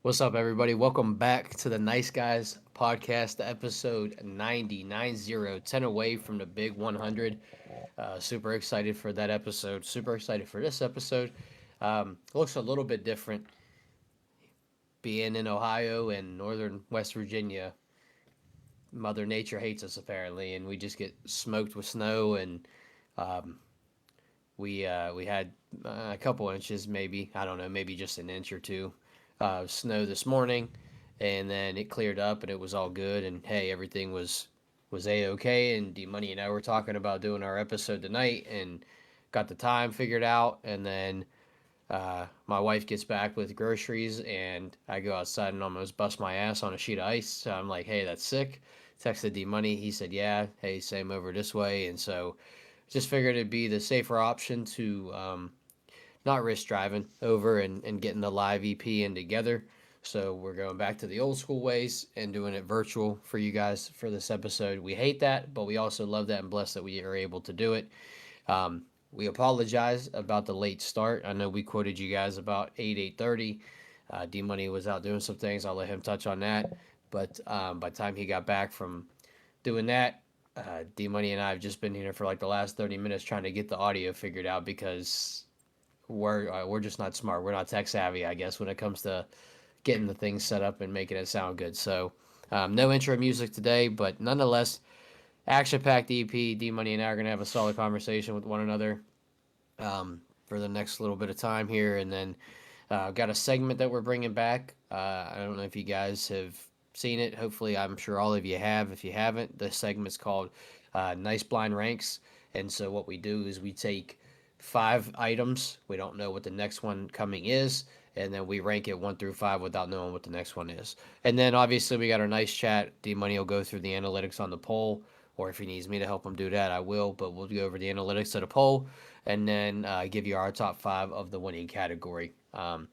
What's up, everybody? Welcome back to the Nice Guys Podcast, episode 90, 10 away from the big 100. Super excited for that episode. Super excited for this episode. Looks a little bit different being in Ohio and northern West Virginia. Mother Nature hates us, apparently, and we just get smoked with snow. And um, we had a couple inches, maybe. I don't know, maybe just an inch or two snow this morning, and then it cleared up and it was all good. And hey, everything was a okay. And D Money and I were talking about doing our episode tonight, and got the time figured out. And then my wife gets back with groceries, and I go outside and almost bust my ass on a sheet of ice. So I'm like, hey, that's sick. Texted D Money. He said, yeah. Hey, same over this way. And so just figured it'd be the safer option to not risk driving over and getting the live EP in together. So we're going back to the old school ways and doing it virtual for you guys for this episode. We hate that, but we also love that and blessed that we are able to do it. We apologize about the late start. I know we quoted you guys about 8:30. D Money was out doing some things. I'll let him touch on that. But by the time he got back from doing that, D Money and I have just been here for like the last 30 minutes trying to get the audio figured out because we're just not smart. We're not tech savvy, I guess, when it comes to getting the things set up and making it sound good. So no intro music today, but nonetheless, action packed EP. D Money and I are gonna have a solid conversation with one another for the next little bit of time here, and then got a segment that we're bringing back. I don't know if you guys have seen it. Hopefully, I'm sure all of you have. If you haven't, the segment's called Nice Blind Ranks. And so what we do is we take 5 items. We don't know what the next one coming is, and then we rank it 1 through 5 without knowing what the next one is. And then obviously we got our nice chat. D Money will go through the analytics on the poll, or if he needs me to help him do that, I will. But we'll go over the analytics of the poll, and then give you our top 5 of the winning category. And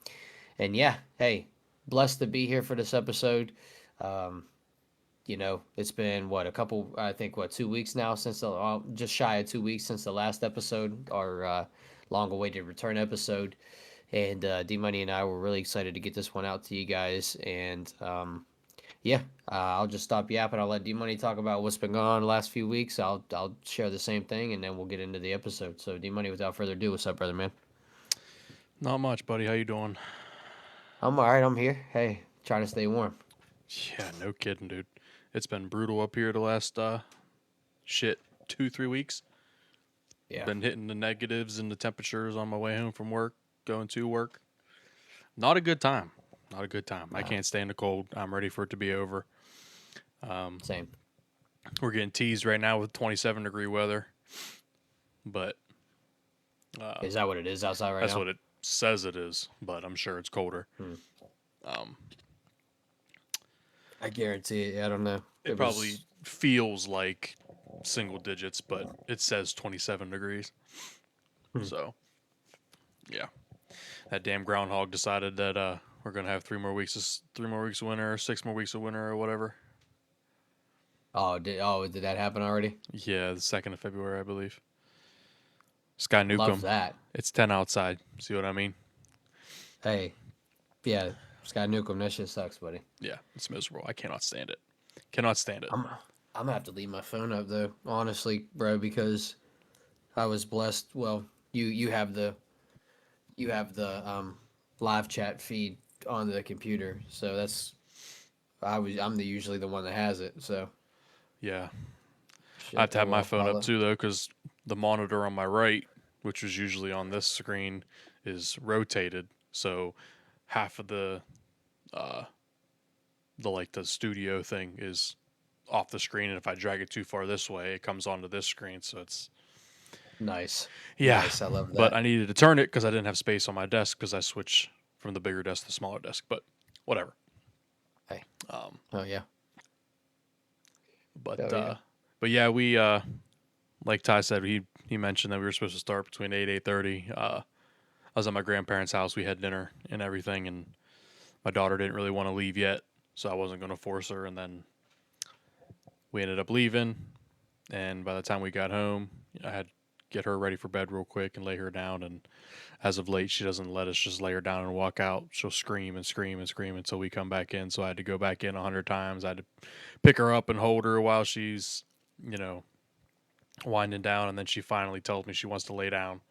yeah, hey, blessed to be here for this episode. Um, it's been what, a couple, I think, what, 2 weeks now since just shy of 2 weeks since the last episode, our long awaited return episode. And D Money and I were really excited to get this one out to you guys. And yeah, I'll just stop yapping. I'll let D Money talk about what's been going on the last few weeks. I'll share the same thing, and then we'll get into the episode. So D Money, without further ado, what's up, brother man? Not much, buddy. How you doing? I'm all right. I'm here. Hey, trying to stay warm. Yeah, no kidding, dude. It's been brutal up here the last 2-3 weeks. Yeah. Been hitting the negatives and the temperatures on my way home from work, going to work. Not a good time. Not a good time. I can't stand the cold. I'm ready for it to be over. Same. We're getting teased right now with 27-degree weather, but Is that what it is outside right that's now? what it says it is. But I'm sure it's colder. I guarantee it. I don't know. It probably feels like single digits, but it says 27 degrees. So, yeah, that damn groundhog decided that we're gonna have 3 more weeks of winter, 6 more weeks of winter, or whatever. Did that happen already? Yeah, the 2nd of February, I believe. Sky Love Nukem. that. It's 10 outside. See what I mean? Hey, yeah, Sky Nukem, that shit sucks, buddy. Yeah, it's miserable. I cannot stand it. Cannot stand it. I'm gonna have to leave my phone up though, honestly, bro, because I was blessed. Well, you have the live chat feed on the computer, so I'm usually the one that has it. So Yeah, shit, I have to have oh my well, phone up too though, because the monitor on my right, which was usually on this screen, is rotated. So half of the studio thing is off the screen, and if I drag it too far this way, it comes onto this screen. So it's nice. yeah. Nice. I love But that. I needed to turn it because I didn't have space on my desk because I switched from the bigger desk to the smaller desk. But whatever. Hey. Um, Oh yeah. but Oh, yeah. but yeah, we like Ty said, he mentioned that we were supposed to start between 8:30. I was at my grandparents' house. We had dinner and everything, and my daughter didn't really want to leave yet, so I wasn't going to force her. And then we ended up leaving, and by the time we got home, I had get her ready for bed real quick and lay her down. And as of late, she doesn't let us just lay her down and walk out. She'll scream and scream and scream until we come back in. So I had to go back in 100 times. I had to pick her up and hold her while she's, you know, winding down. And then she finally tells me she wants to lay down.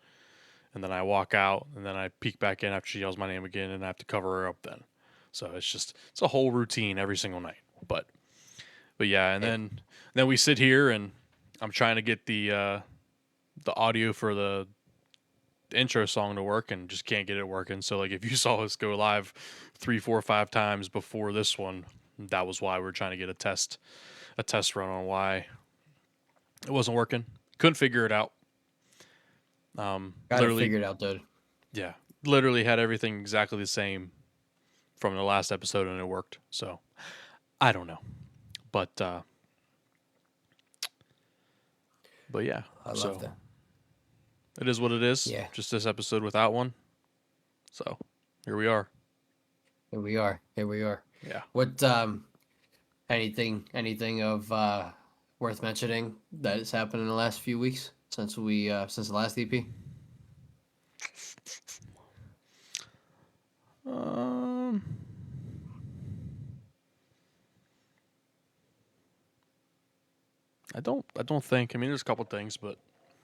And then I walk out, and then I peek back in after she yells my name again, and I have to cover her up then. So it's a whole routine every single night. But yeah, and Yeah. then we sit here, and I'm trying to get the audio for the intro song to work, and just can't get it working. So like, if you saw us go live 3, 4, 5 times before this one, that was why we are trying to get a test run on why it wasn't working. Couldn't figure it out. Got it Literally, figured out, dude. yeah, literally had everything exactly the same from the last episode, and it worked. So I don't know, but yeah. I love So that. it is what it is. Yeah. Just this episode without one. So here we are. Here we are. Here we are. Yeah. What anything of worth mentioning that has happened in the last few weeks since since the last EP? Um, I don't think. I mean, there's a couple things, but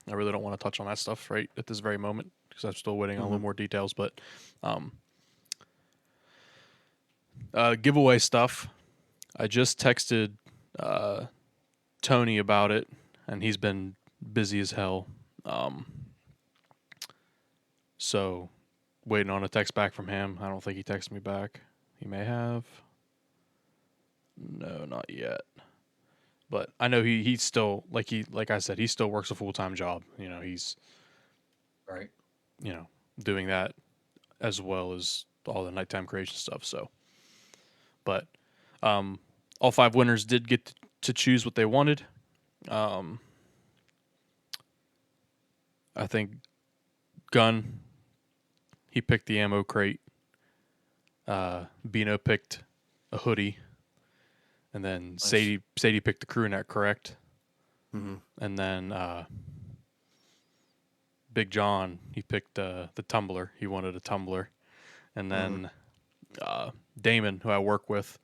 I really don't want to touch on that stuff right at this very moment because I'm still waiting on a little more details. But um, giveaway stuff. I just texted Tony about it, and he's been busy as hell. So waiting on a text back from him. I don't think he texted me back. He may have. No, not yet. But I know he's still like I said, he still works a full-time job. You know, he's Right. you know doing that as well as all the nighttime creation stuff. So, but all 5 winners did get to choose what they wanted. I think Gun, he picked the ammo crate. Bino picked a hoodie, and then Nice. Sadie picked the crew neck, correct? Mm-hmm. And then Big John, he picked the tumbler. He wanted a tumbler, and then Damon, who I work with,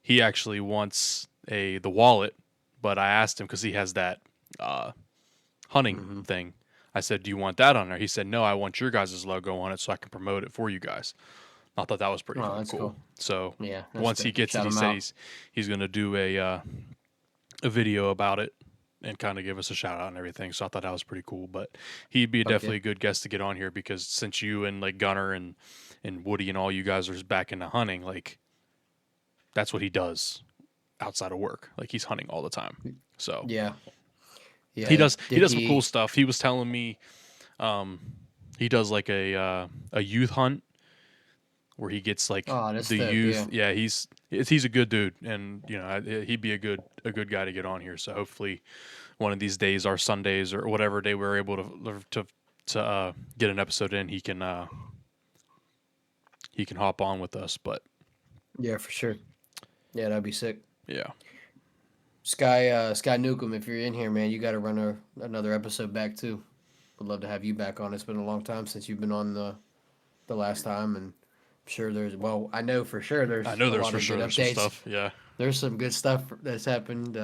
he actually wants the wallet, but I asked him because he has that hunting thing. I said, "Do you want that on there?" He said, "No, I want your guys' logo on it so I can promote it for you guys." I thought that was pretty Oh, that's cool. cool. So Yeah. That's once good. he gets Shout it, he him said out. he's going to do a video about it and kind of give us a shout out and everything. So I thought that was pretty cool. But he'd be Fuck definitely yeah. a good guest to get on here because since you and like Gunner and Woody and all you guys are back into hunting, like that's what he does outside of work. Like he's hunting all the time. So Yeah. he Yeah. does some cool stuff. He was telling me he does like a youth hunt where he gets like Oh, that's the dope. youth. Yeah. Yeah, he's a good dude, and you know he'd be a good guy to get on here. So hopefully, one of these days, our Sundays or whatever day we're able to get an episode in, he can hop on with us. But Yeah, for sure. Yeah, that'd be sick. yeah, Sky Newcomb, if you're in here, man, you got to run another episode back too. Would love to have you back on. It's been a long time since you've been on the last time, and I'm sure I know for sure I there's know a there's lot for of sure good there's some updates. stuff. Yeah, There's some good stuff that's happened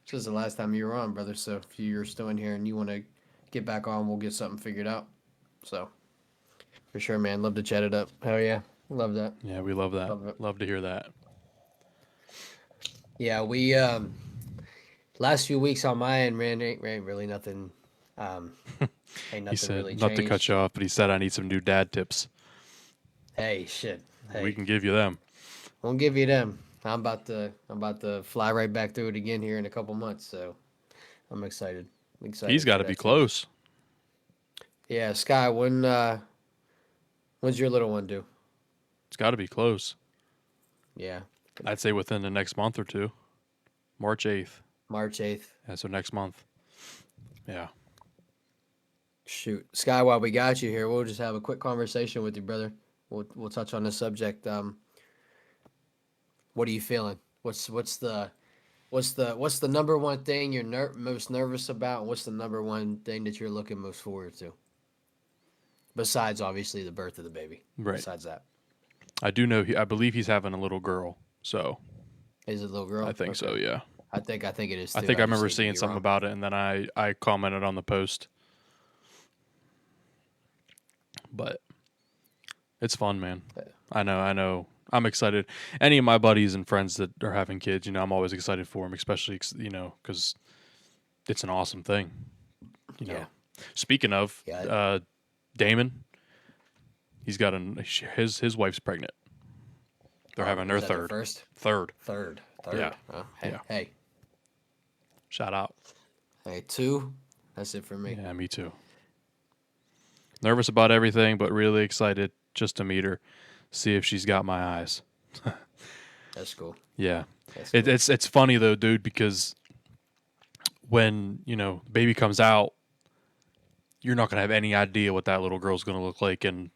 since the last time you were on, brother. So if you're still in here and you want to get back on, we'll get something figured out. So for sure, man. Love to chat it up. Hell yeah, love that. yeah, we love that. Love it. Love to hear that. Yeah, we last few weeks on my end, man, ain't really nothing. Um, ain't He nothing said really not to cut changed. you off, but he said I need some new dad tips. Hey, shit. We Hey, can give you them. won't give you them. I'm about to fly right back through it again here in a couple months. So I'm excited. He's Excited got for to be that too. close. Yeah, Sky. When's your little one due? It's got to be close. Yeah, I'd say within the next month or two. March 8th. March 8th. Yeah, so next month. Yeah. Shoot, Sky. While we got you here, we'll just have a quick conversation with you, brother. We'll touch on this subject. What are you feeling? What's the What's the number one thing you're most nervous about? What's the number one thing that you're looking most forward to? Besides, obviously, the birth of the baby. Right. Besides that, I do know. I believe he's having a little girl. So is it a little I girl? think Okay, so. Yeah. I think it is I too. think I I just remember hate to seeing be something wrong. about it, and then I commented on the post. But it's fun, man. I know. I know. I'm excited. Any of my buddies and friends that are having kids, I'm always excited for them, especially because it's an awesome thing. You Yeah, know. Speaking of, yeah, Damon, he's got his wife's pregnant. They're having their is that their third. first? Third. Yeah. Third. Oh, hey, Yeah. hey, Shout out. hey, two. That's it for me. Yeah, me too. Nervous about everything, but really excited just to meet her, see if she's got my eyes. That's cool. Yeah. That's It, cool. it's funny though, dude, because when, baby comes out, you're not going to have any idea what that little girl's going to look like in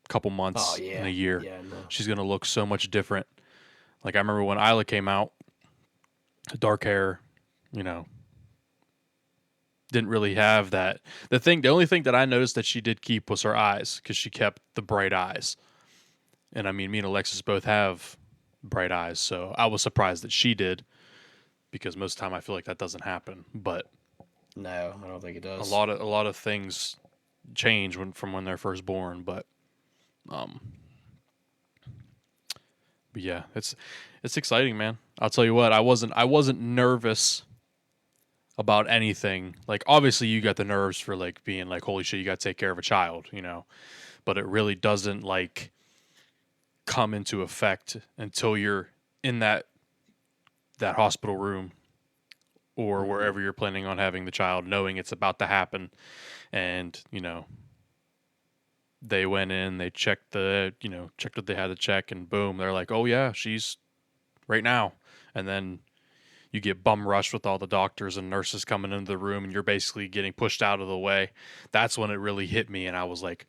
a couple Oh months, in yeah, a year. yeah, no. She's going to look so much different. Like I remember when Isla came out, dark hair, you know, didn't really have that. The only thing that I noticed that she did keep was her eyes because she kept the bright eyes. And I mean, me and Alexis both have bright eyes, so I was surprised that she did because most of the time I feel like that doesn't happen. But No, I don't think it a does. lot of a lot of things change from when they're first born. Um, but yeah, it's exciting, man. I'll tell you what, I wasn't nervous about anything. Like obviously you got the nerves for like being like, holy shit, you got to take care of a child. But it really doesn't like come into effect until you're in that hospital room or Hmm. wherever you're planning on having the child, knowing it's about to happen. And, they went in, they checked what they had to check, and boom, they're like, oh, yeah, she's right now. And then you get bum rushed with all the doctors and nurses coming into the room, and you're basically getting pushed out of the way. That's when it really hit me, and I was like,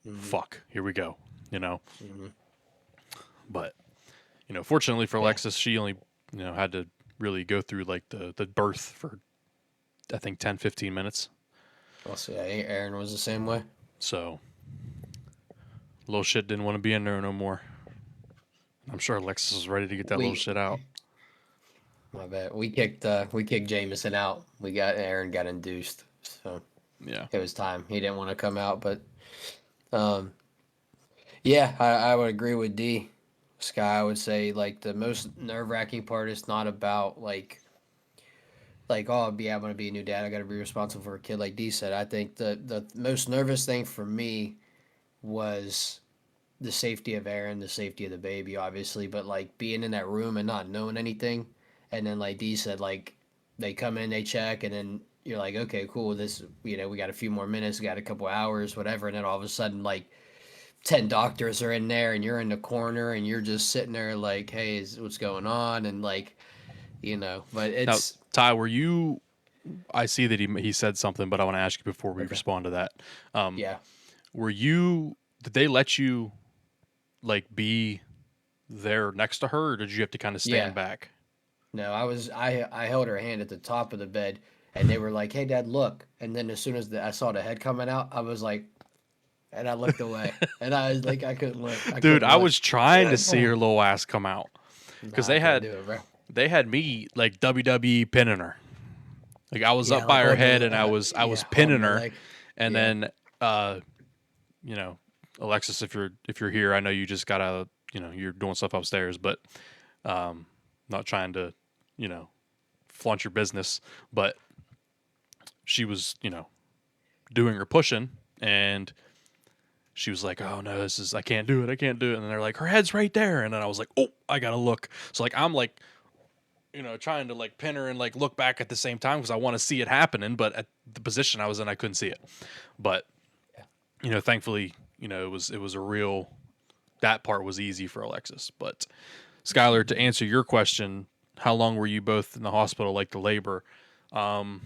Hmm. fuck, here we go, you know? Hmm. But, fortunately for Yeah. Alexis, she only, had to really go through like the birth for I think 10, 15 minutes. Also, yeah, Aaron was the same way. So little shit didn't want to be in there no more. I'm sure Alexis was ready to get that little We, shit out. my bad. We kicked Jameson out. Aaron got induced, so Yeah. it was time. He didn't want to come out, but um, yeah, I would agree with D. Sky, I would say like the most nerve wracking part is not about like oh yeah I'm gonna be a new dad. I got to be responsible for a kid. Like D said, I think the most nervous thing for me was the safety of Aaron, the safety of the baby, obviously, but like being in that room and not knowing anything, and then like D said, like they come in, they check, and then you're like, okay, cool, this we got a few more minutes, we got a couple hours, whatever, and then all of a sudden like 10 doctors are in there, and you're in the corner, and you're just sitting there like, hey, what's going on, and like but Now, it's Ty, were you? I see that he said something, but I want to ask you before we okay, respond to that. Um, yeah, were you? Did they let you like be there next to her, or did you have to kind of yeah. stand back? No, I held her hand at the top of the bed, and they were like, "Hey, Dad, look!" And then as soon as I saw the head coming out, I was like, and I looked away, and I was like, I couldn't look, I Dude, couldn't I look. was trying to see her little ass come out because Nah, I couldn't do it, bro. they had me like WWE pinning her. Like I was Yeah, up by like her on head your and I was holding pinning her her, leg. and Yeah, then you know, Alexis, if you're here, I know you just gotta you're doing stuff upstairs, but not trying to you know flaunt your business, but she was doing her pushing and she was like, "Oh no, I can't do it, I can't do it." And they're like, "Her head's right there," and then I was like, "Oh, I gotta look." So like I'm like trying to like pin her and like look back at the same time because I want to see it happening, but at the position I was in, I couldn't see it. But thankfully, it was a real that part was easy for Alexis. But Skylar, to answer your question, how long were you both in the hospital, like the labor? Um,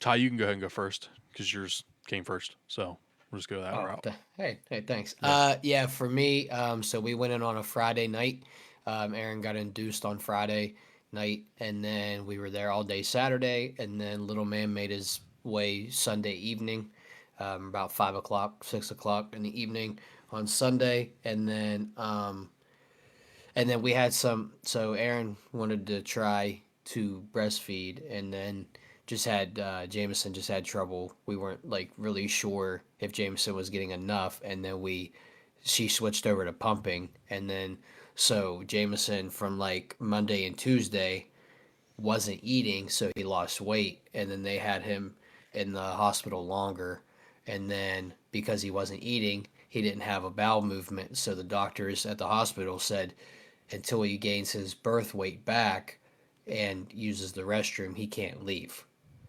Ty, you can go ahead and go first because yours came first. So we'll just go that Oh, route. hey, thanks. Yeah. Yeah, for me, so we went in on a Friday night. Aaron got induced on Friday night, and then we were there all day Saturday, and then little man made his way Sunday evening, about 5 o'clock, 6 o'clock in the evening on Sunday, and then we had some. So Aaron wanted to try to breastfeed, and then just had Jameson just had trouble. We weren't like really sure if Jameson was getting enough, and then she switched over to pumping, and then so Jameson from like Monday and Tuesday wasn't eating, so he lost weight, and then they had him in the hospital longer, and then because he wasn't eating, he didn't have a bowel movement, so the doctors at the hospital said until he gains his birth weight back and uses the restroom, he can't leave.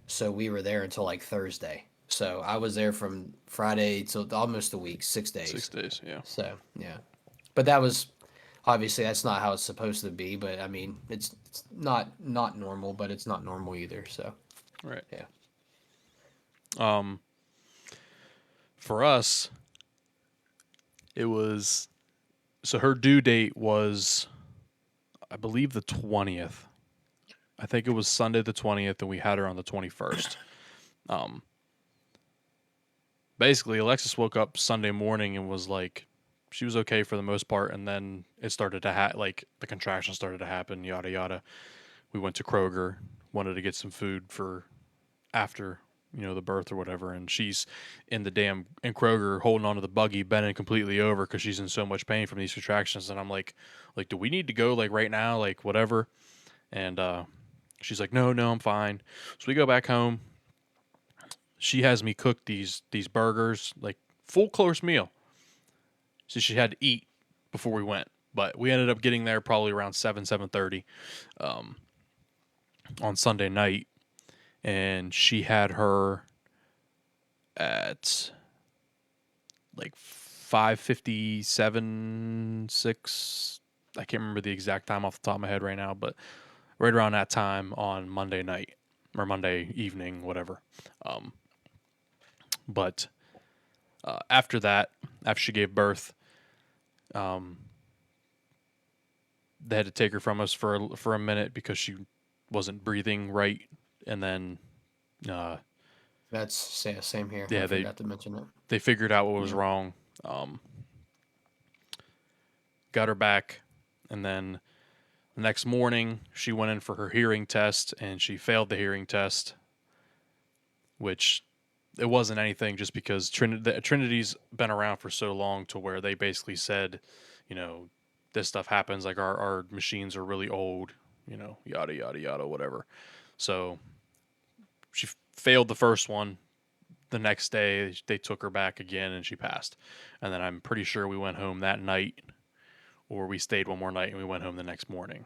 So we were there until like Thursday. So I was there from Friday till almost a week, 6 days. 6 days. Yeah. So yeah, but that was obviously that's not how it's supposed to be. But I mean, it's not normal, but it's not normal either. So Right. yeah, Um, for us, it was so her due date was, I believe, the 20th. I think it was Sunday the 20th, and we had her on the 21st. Um, basically, Alexis woke up Sunday morning and was like, she was okay for the most part, and then it started to like the contractions started to happen, yada yada. We went to Kroger, wanted to get some food for after the birth or whatever, and she's in Kroger holding onto the buggy, bending completely over because she's in so much pain from these contractions. And I'm like, do we need to go like right now, like whatever? And she's like, no, I'm fine. So we go back home. She has me cook these burgers, like full course meal. So she had to eat before we went, but we ended up getting there probably around 7:30 on Sunday night, and she had her at like 5:57, 6. I can't remember the exact time off the top of my head right now, but right around that time on Monday night or Monday evening, whatever. Um, but after that, after she gave birth, um, they had to take her from us for a minute because she wasn't breathing right, and then uh, that's same here. I yeah, forgot to mention it. they figured out what was Yeah. wrong. Got her back, and then the next morning she went in for her hearing test, and she failed the hearing test, which it wasn't anything, just because Trinity's been around for so long to where they basically said, you know, this stuff happens. Like our machines are really old, yada yada yada, whatever. So she failed the first one. The next day they took her back again, and she passed. And then I'm pretty sure we went home that night, or we stayed one more night and we went home the next morning.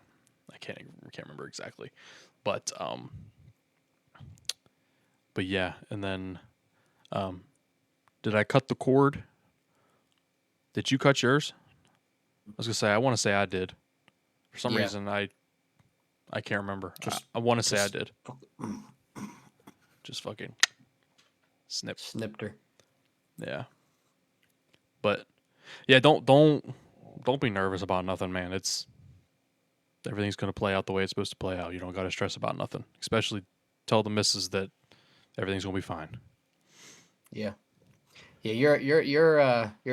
I can't remember exactly, but yeah. And then did I cut the cord? Did you cut yours? I was gonna say, I want to say I did. For some Yeah. reason I can't remember. Just I want to say I just did. Just fucking snip. snipped her. Yeah. But yeah, don't be nervous about nothing, man. It's everything's gonna play out the way it's supposed to play out. You don't gotta stress about nothing. Especially tell the missus that everything's gonna be fine. Yeah. Yeah, you're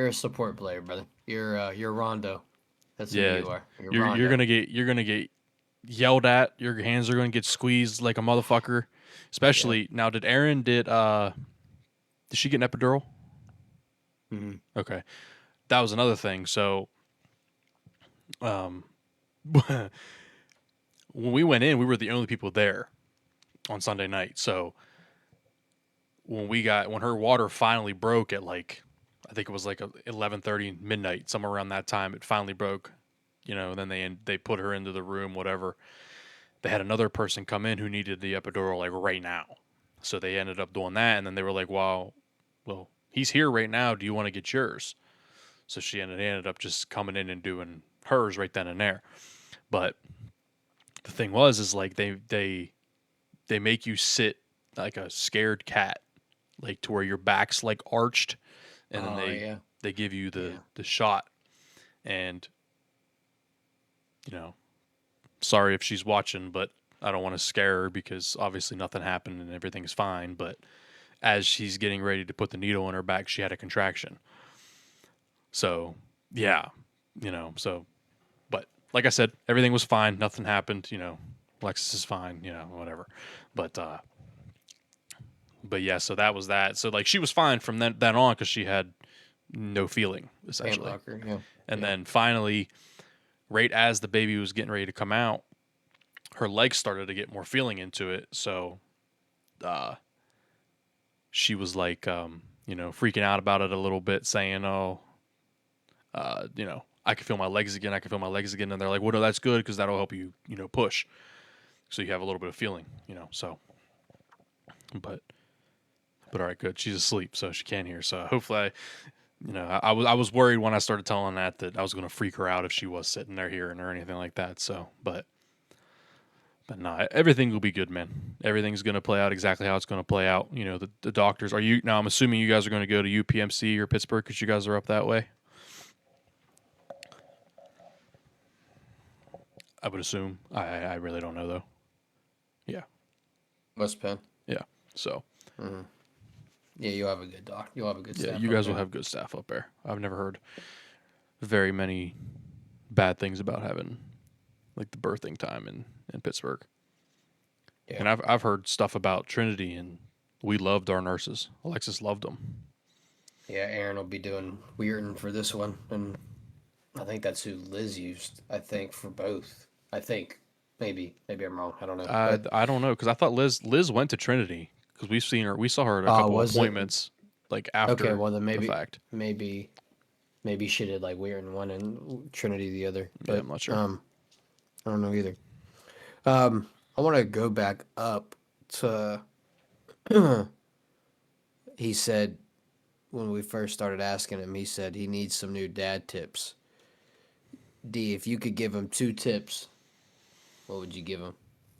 a support player, brother. You're Rondo. That's who Yeah, you are. You're you're Rondo. gonna get yelled at. Your hands are gonna get squeezed like a motherfucker. Yeah. Especially now. Did she get an epidural? Hmm. Okay, that was another thing. So, um, when we went in, we were the only people there on Sunday night. So when her water finally broke at like, I think it was like 11:30 midnight, somewhere around that time, it finally broke. Then they put her into the room, whatever. They had another person come in who needed the epidural like right now. So they ended up doing that, and then they were like, well, he's here right now. Do you want to get yours? So they ended up just coming in and doing hers right then and there. But the thing is like they make you sit like a scared cat, like to where your back's like arched, and then Oh yeah. they give you the Yeah. the shot, and you know sorry if she's watching, but I don't want to scare her because obviously nothing happened and everything's fine. But as she's getting ready to put the needle in her back, she had a contraction. So, yeah, so, but like I said, everything was fine. Nothing happened. Alexis is fine, whatever. But, uh, but yeah, so that was that. So, like, she was fine from then on because she had no feeling, Pain essentially. blocker. Yeah. And Yeah. then finally, right as the baby was getting ready to come out, her legs started to get more feeling into it. So, uh, she was like, freaking out about it a little bit, saying, "Oh, I can feel my legs again. I can feel my legs again." And they're like, "Well, no, that's good because that'll help you, push, so you have a little bit of feeling, So, but all right, good. She's asleep, so she can't hear. So hopefully, I was worried when I started telling that I was going to freak her out if she was sitting there hearing or anything like that. So, but no, everything will be good, man. Everything's going to play out exactly how it's going to play out. The doctors. Are you now? I'm assuming you guys are going to go to UPMC or Pittsburgh because you guys are up that way. I would assume. I really don't know though. Yeah, West Penn. yeah. So Yeah, you'll have a good doc. You'll have a good yeah, staff you up guys will there. have good staff up there. I've never heard very many bad things about having like the birthing time in Pittsburgh. Yeah. And I've heard stuff about Trinity, and we loved our nurses. Alexis loved them. Yeah, Aaron will be doing Weirton for this one, and I think that's who Liz used. I think for both. I think maybe I'm wrong. I don't know, but I don't know because I thought Liz went to Trinity because we saw her at a couple was it appointments like okay? after Well, then the fact. maybe maybe she did like Weirton one and Trinity the other, Yeah, but I'm not sure. I don't know either. I want to go back up to he said when we first started asking him, he said he needs some new dad tips. D, if you could give him two tips, what would you give him?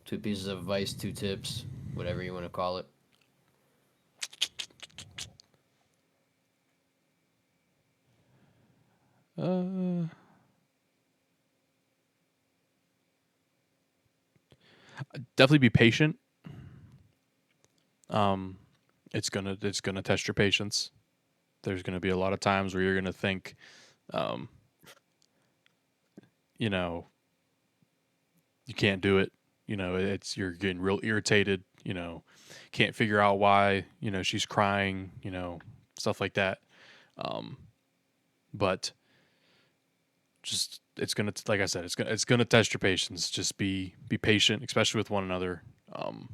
Two pieces of advice, two tips, whatever you want to call it. Uh, Definitely be patient. Um, it's gonna test your patience. There's gonna be a lot of times where you're gonna think, um, you know, you can't do it. You're getting real irritated. Can't figure out why. She's crying. Stuff like that. Um, but just it's gonna, like I said, it's gonna test your patience. Just be patient, especially with one another. Um,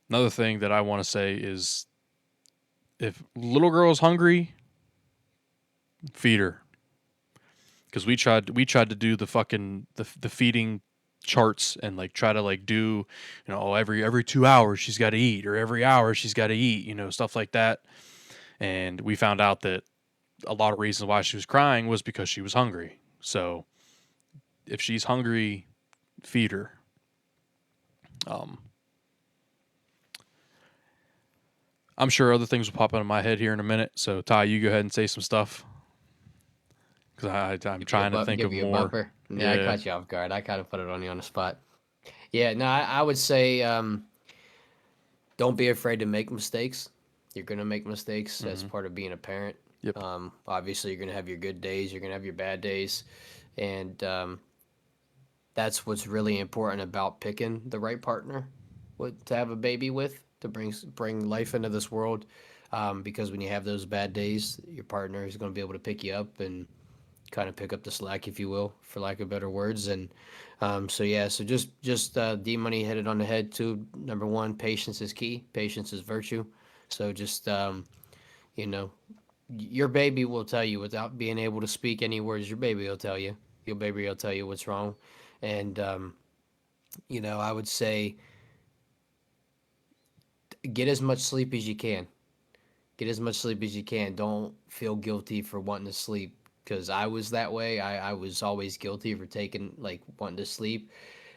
Another thing that I want to say is if little girl's hungry, feed her. Because we tried to do the fucking the feeding charts and like try to like do, every 2 hours she's got to eat or every hour she's got to eat, stuff like that. And we found out that a lot of reasons why she was crying was because she was hungry. So if she's hungry, feed her. Um, I'm sure other things will pop into my head here in a minute. So Ty, you go ahead and say some stuff because I'm trying to think Give of you a more. bumper. Yeah, I Yeah. caught you off guard. I kind of put it on you on the spot. Yeah, no, I would say don't be afraid to make mistakes. You're gonna make mistakes. That's Mm-hmm. part of being a parent. Yep. Obviously, you're gonna have your good days. You're gonna have your bad days, and that's what's really important about picking the right partner to have a baby with to bring life into this world. Because when you have those bad days, your partner is going to be able to pick you up and kind of pick up the slack, if you will, for lack of better words. And so yeah, so just D Money hit it on the head too. Number one, patience is key. Patience is virtue. So just you know, your baby will tell you without being able to speak any words. Your baby will tell you. Your baby will tell you what's wrong. And I would say get as much sleep as you can. Get as much sleep as you can. Don't feel guilty for wanting to sleep because I was that way. I was always guilty for taking like wanting to sleep.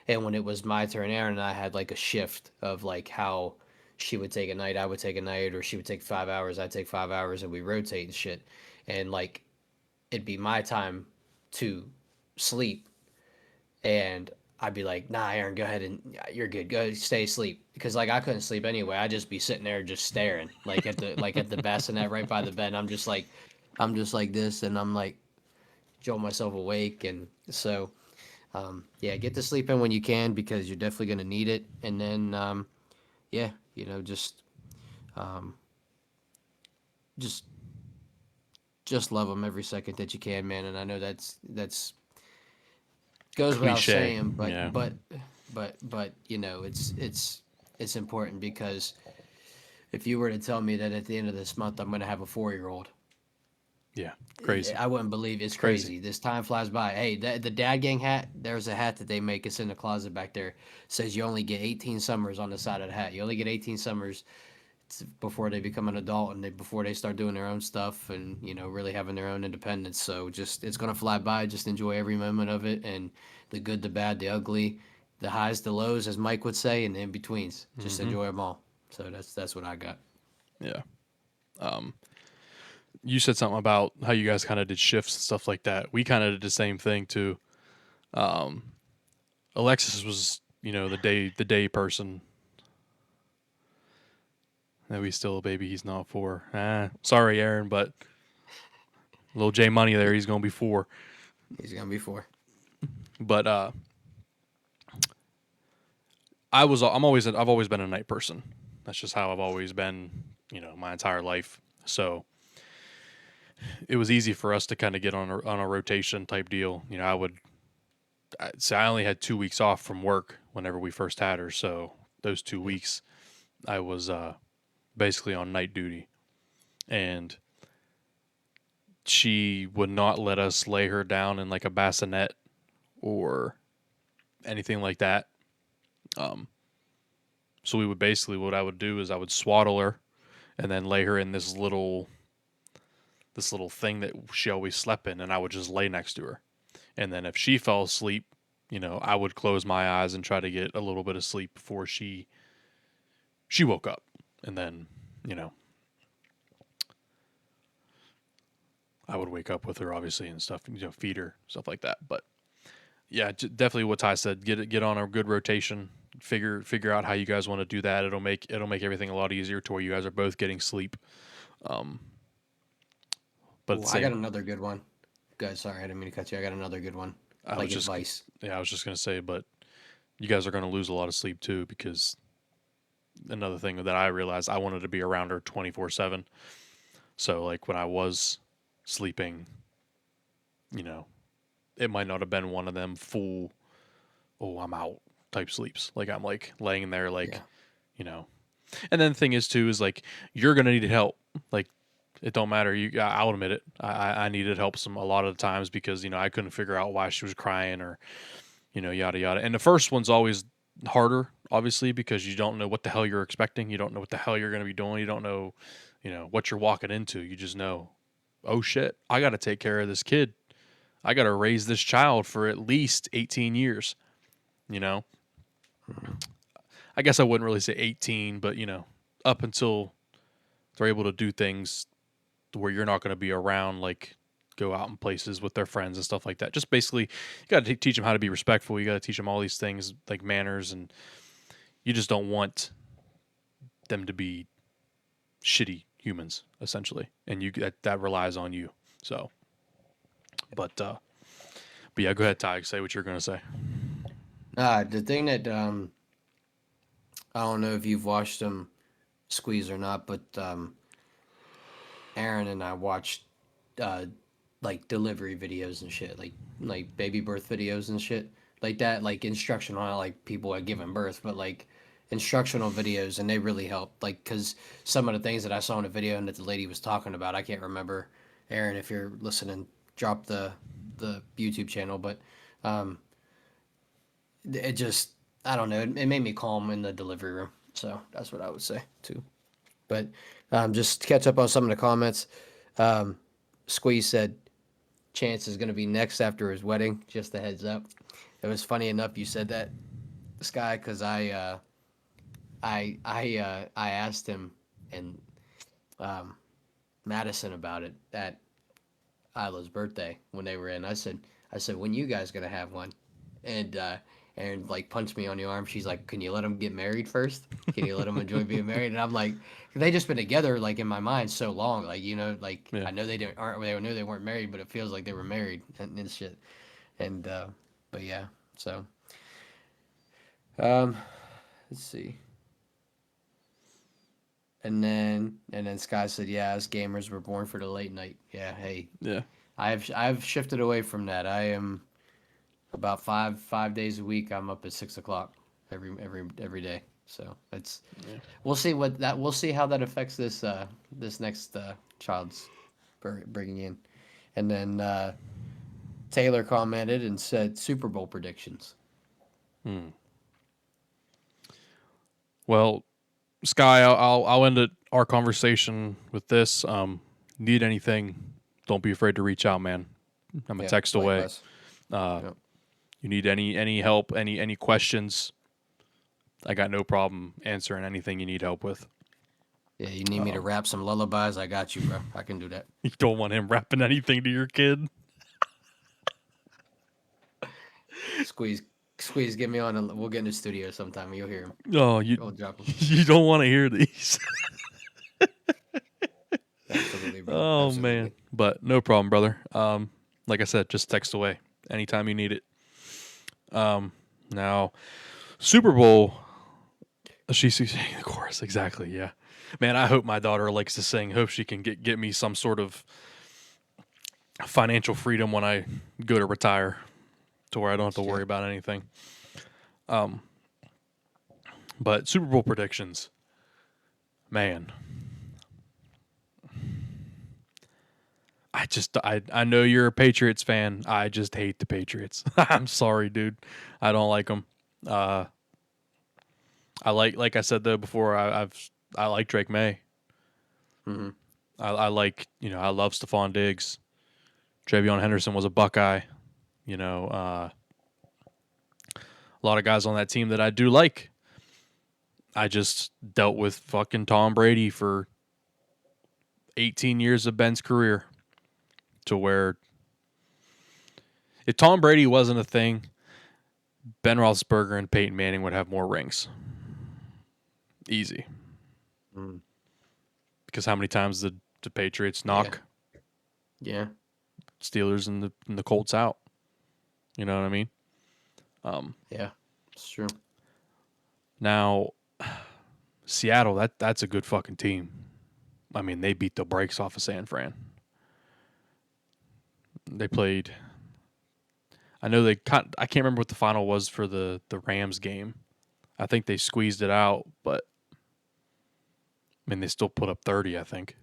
And when it was my turn, Aaron and I had like a shift of like how she would take a night, I would take a night, or she would take 5 hours, I'd take 5 hours, and we rotate and shit. And like it'd be my time to sleep, and I'd be like, "Nah, Aaron, go ahead and you're good. Go stay asleep." Because like I couldn't sleep anyway. I'd just be sitting there just staring, like at the bassinet right by the bed. And I'm just like this, and I'm like jolt myself awake, and so yeah, get to sleep in when you can because you're definitely gonna need it. And then yeah, um, just just love them every second that you can, man. And I know that's goes without Cliche. saying, Yeah. but it's important because if you were to tell me that at the end of this month I'm going to have a 4-year-old, Yeah. Crazy. I wouldn't believe it's It's crazy. crazy. This time flies by. Hey, the dad gang hat. There's a hat that they make. It's in the closet back there. Says you only get 18 summers on the side of the hat. You only get 18 summers before they become an adult and before they start doing their own stuff and really having their own independence. So just it's gonna fly by. Just enjoy every moment of it and the good, the bad, the ugly, the highs, the lows, as Mike would say, and the in betweens. Just Mm-hmm. enjoy them all. So that's what I got. Yeah. Um, you said something about how you guys kind of did shifts and stuff like that. We kind of did the same thing too. Um, Alexis was, the day person. That we still a baby. He's not 4. Sorry, Aaron, but little J Money there. He's gonna be 4. He's gonna be 4. But I've always been a night person. That's just how I've always been. My entire life. So it was easy for us to kind of get on a rotation type deal. I only had 2 weeks off from work whenever we first had her. So those 2 weeks, I was basically on night duty, and she would not let us lay her down in like a bassinet or anything like that. Um, so we would basically what I would do is I would swaddle her and then lay her in this little thing that she always slept in, and I would just lay next to her. And then if she fell asleep, I would close my eyes and try to get a little bit of sleep before she woke up. And then, you know, I would wake up with her obviously and stuff, feed her, stuff like that. But yeah, definitely what Ty said. Get on a good rotation. Figure out how you guys want to do that. It'll make everything a lot easier to where you guys are both getting sleep. Um, but at Oh, the I got same, another good one. Good. Sorry, I didn't mean to cut you. I got another good one. I was Like just advice. yeah, I was just gonna say, but you guys are gonna lose a lot of sleep too because another thing that I realized I wanted to be around her 24/7. So like when I was sleeping, you know, it might not have been one of them full oh I'm out type sleeps. Like I'm like laying there Yeah. like you know. And then the thing is too is like you're gonna need help. Like it don't matter. I'll admit it. I needed help a lot of the times because I couldn't figure out why she was crying or yada yada. And the first one's always harder, obviously, because you don't know what the hell you're expecting. You don't know what the hell you're gonna be doing. You don't know, what you're walking into. You just know, oh shit, I got to take care of this kid. I got to raise this child for at least 18 years. You know, I guess I wouldn't really say 18, but up until they're able to do things where you're not going to be around, like go out in places with their friends and stuff like that. Just basically, you got to teach them how to be respectful. You got to teach them all these things like manners, and you just don't want them to be shitty humans essentially, and that relies on you. So, but yeah, go ahead, Ty. Say what you're going to say. The thing that I don't know if you've watched them squeeze or not, but Aaron and I watched uh, like delivery videos and shit, like baby birth videos and shit like that, like instructional, not like people are giving birth, but like instructional videos, and they really help. Like, cause some of the things that I saw in the video and that the lady was talking about, I can't remember. Aaron, if you're listening, drop the YouTube channel, but um, it just I don't know, it made me calm in the delivery room. So that's what I would say too. But just to catch up on some of the comments, um, Squeeze said Chance is going to be next after his wedding. Just a heads up. It was funny enough you said that, Sky, because I asked him and um, Madison about it at Isla's birthday when they were in. I said, I said, when you guys gonna have one? And like punched me on the arm. She's like, can you let them get married first? Can you let them enjoy being married? And I'm like, they just been together like in my mind so long. Like like Yeah. I know they didn't aren't they knew they weren't married, but it feels like they were married and shit. And but yeah, so um, let's see. And then Sky said, yeah, us gamers were born for the late night. Yeah, hey, Yeah. I've shifted away from that. I am about five days a week. I'm up at 6 o'clock every day. So it's Yeah. we'll see how that affects this next child's bringing in. And then Taylor commented and said Super Bowl predictions. Hmm. Well, Sky, I'll end our conversation with this. Need anything? Don't be afraid to reach out, man. I'm a Yeah, text away. likewise. Uh, Yep. you need any help, any questions? I got no problem answering anything you need help with. Yeah, you need me to rap some lullabies? I got you, bro. I can do that. You don't want him rapping anything to your kid. Squeeze, squeeze, get me on. We'll get in the studio sometime. You'll hear him. Oh, I'll drop him. you don't want to hear these. Absolutely, brother. Oh man, Absolutely. but no problem, brother. Like I said, just text away anytime you need it. Now Super Bowl. She's singing the chorus exactly. Yeah, man. I hope my daughter likes to sing. Hope she can get me some sort of financial freedom when I go to retire, to where I don't have to Yeah. worry about anything. But Super Bowl predictions, man. I know you're a Patriots fan. I just hate the Patriots. I'm sorry, dude. I don't like them. Uh, I like I said though before. I like Drake May. Mm-hmm. I like I love Stephon Diggs. Travion Henderson was a Buckeye. A lot of guys on that team that I do like. I just dealt with fucking Tom Brady for 18 years of Ben's career, to where if Tom Brady wasn't a thing, Ben Roethlisberger and Peyton Manning would have more rings. Easy. Mm. Because how many times did the Patriots Yeah. knock Yeah. Steelers and the Colts out? You know what I mean? Yeah. It's true. Now, Seattle, that's a good fucking team. I mean, they beat the brakes off of San Fran. They played. I know they. I can't remember what the final was for the Rams game. I think they squeezed it out, but I mean, they still put up 30. I think.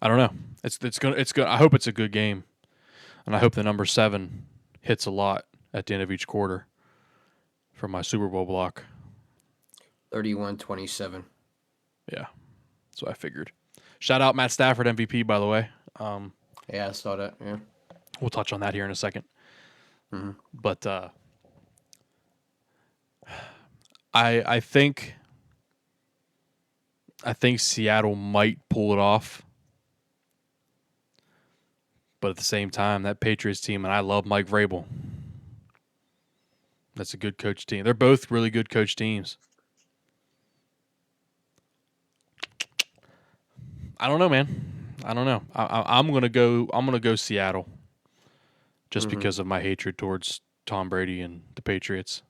I don't know. It's good. I hope it's a good game, and I hope the number 7 hits a lot at the end of each quarter for my Super Bowl block. 31-27. Yeah, that's what I figured. Shout out Matt Stafford MVP, by the way. Yeah, I saw that. Yeah. We'll touch on that here in a second. Mm-hmm. But I think Seattle might pull it off. But at the same time, that Patriots team, and I love Mike Vrabel. That's a good coach team. They're both really good coach teams. I don't know, man. I don't know. I'm gonna go. I'm gonna go Seattle, just Mm-hmm. because of my hatred towards Tom Brady and the Patriots.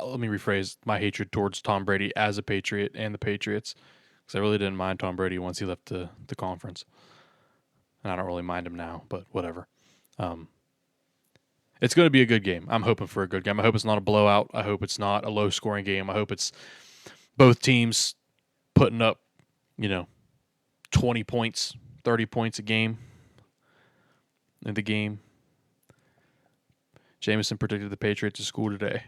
Let me rephrase my hatred towards Tom Brady as a Patriot and the Patriots, because I really didn't mind Tom Brady once he left the conference, and I don't really mind him now. But whatever. It's going to be a good game. I'm hoping for a good game. I hope it's not a blowout. I hope it's not a low scoring game. I hope it's both teams putting up, 20 points, 30 points a game in the game. Jameson predicted the Patriots to school today.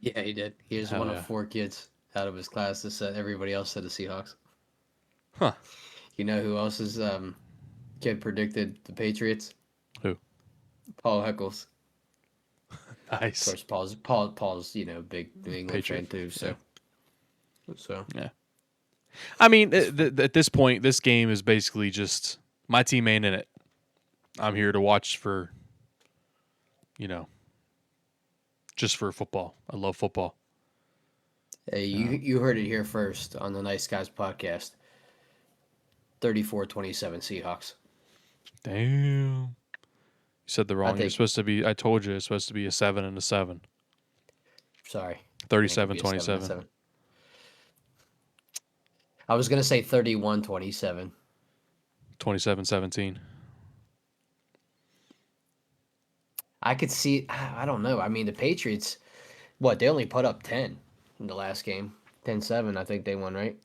Yeah, he did. He was Hell one of yeah. 4 kids out of his class that said everybody else said the Seahawks. Huh. You know who else's kid predicted the Patriots? Who? Paul Heckles. Of Nice. course, Paul's big New England Patriot. fan too. Yeah. So Yeah. I mean, at this point, this game is basically just my team ain't in it. I'm here to watch for, you know, just for football. I love football. Hey, you heard it here first on the Nice Guys podcast. 34-27 Seahawks. Damn. You said the I wrong. You're think. supposed to be. I told you it's supposed to be a 7 and a 7. Sorry. I think it'd be a 37-27. 7-7. I was gonna say 31-27. 27-17. I could see. I don't know. I mean, the Patriots. What, they only put up 10 in the last game. 10-7. I think they won, right?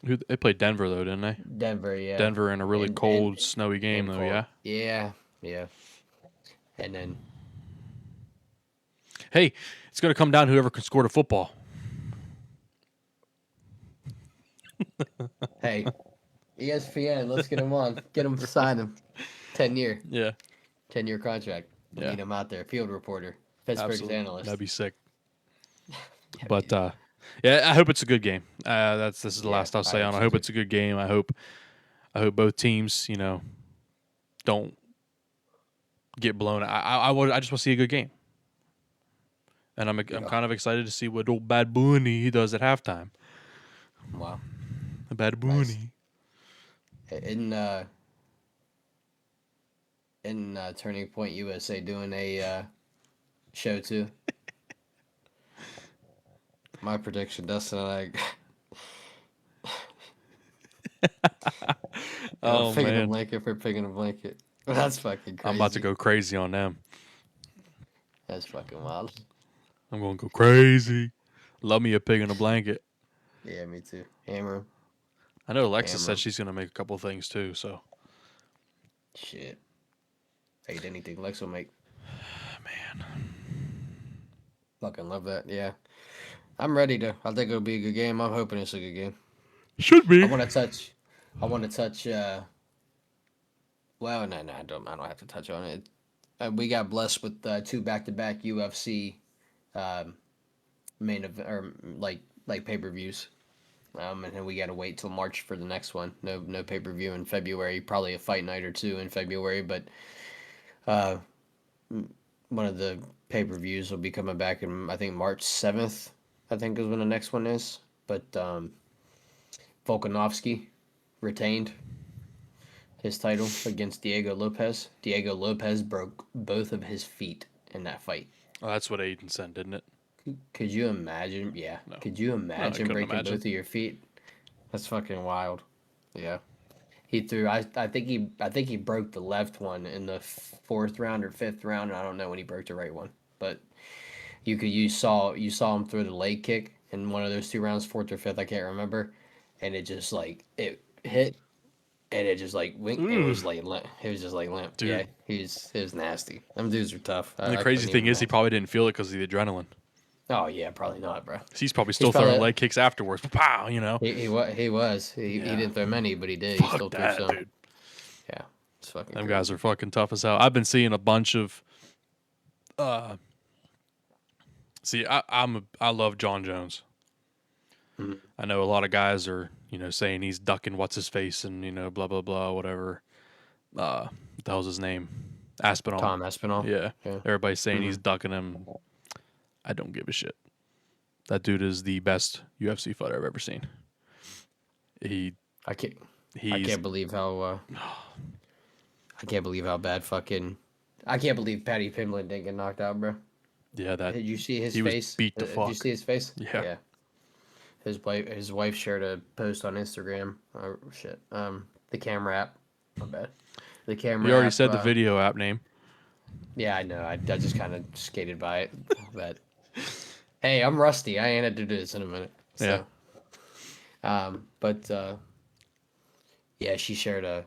They played Denver though, didn't they? Denver, yeah. Denver in a really cold, And snowy game though. cold. Yeah. Yeah, yeah. And then Hey, it's gonna come down to whoever can score the football. hey, ESPN, let's get him on. Get him sign him. 10-year. Yeah. 10-year contract. We Yeah. need him out there. Field reporter. Pittsburgh's Absolutely. analyst. That'd be sick. But yeah, I hope it's a good game. This is the last I'll say on. I hope it's a good game. I hope both teams, don't get blown. I just want to see a good game, and I'm kind of excited to see what old Bad Bunny does at halftime. Wow. The Bad Bunny. Nice. In Turning Point USA doing a show too. My prediction, Dustin and I. Oh picking man, a blanket for picking a blanket. That's fucking crazy. I'm about to go crazy on them. That's fucking wild. I'm gonna go crazy. Love me a pig in a blanket. Yeah, me too. Hammer 'em. I know Alexis Hammer said 'em. she's gonna make a couple things too. So Shit. Ate anything Lex will make. man, Fucking love that. Yeah. I'm ready to. I think it'll be a good game. I'm hoping it's a good game. should be. I want to touch. Well, no, I don't have to touch on it. We got blessed with 2 back-to-back UFC main event or like pay-per-views. And then we got to wait till March for the next one. No pay-per-view in February. Probably a fight night or two in February, but one of the pay-per-views will be coming back in, I think, March 7th. I think is when the next one is. But Volkanovski retained his title against Diego Lopez. Diego Lopez broke both of his feet in that fight. Oh, that's what Aiden said, didn't it? Could you imagine? Yeah. No. Could you imagine breaking imagine. both of your feet? That's fucking wild. Yeah. He threw. I think he broke the left one in the 4th round or 5th round. And I don't know when he broke the right one, but you saw him throw the leg kick in one of those 2 rounds, 4th or 5th. I can't remember, and it just it hit. And it just went. It was limp. It was just limp. Dude. Yeah, it was nasty. Them dudes are tough. And the crazy thing is, he probably didn't feel it because of the adrenaline. Oh yeah, probably not, bro. He's probably still throwing leg kicks afterwards. Pow, He was. He didn't throw many, but he did. He still threw some. Dude. Yeah, it's fucking. Them crazy. guys are fucking tough as hell. I've been seeing a bunch of. See, I love John Jones. Mhm. I know a lot of guys are saying he's ducking what's his face and blah blah blah whatever. What the hell's his name? Aspinall. Tom Aspinall. Yeah. Yeah. Everybody's saying he's ducking him. I don't give a shit. That dude is the best UFC fighter I've ever seen. I can't believe how. I can't believe how bad fucking. I can't believe Patty Pimblett didn't get knocked out, bro. Yeah, that Did you see his he face? was beat the fuck. Did you see his face? Yeah. His wife shared a post on Instagram. Oh shit. The camera app. My bad. The camera. You already app, said the video app name. Yeah, I know. I just kind of skated by it, but hey, I'm rusty. I ain't had to do this in a minute. So. Yeah. Yeah, she shared a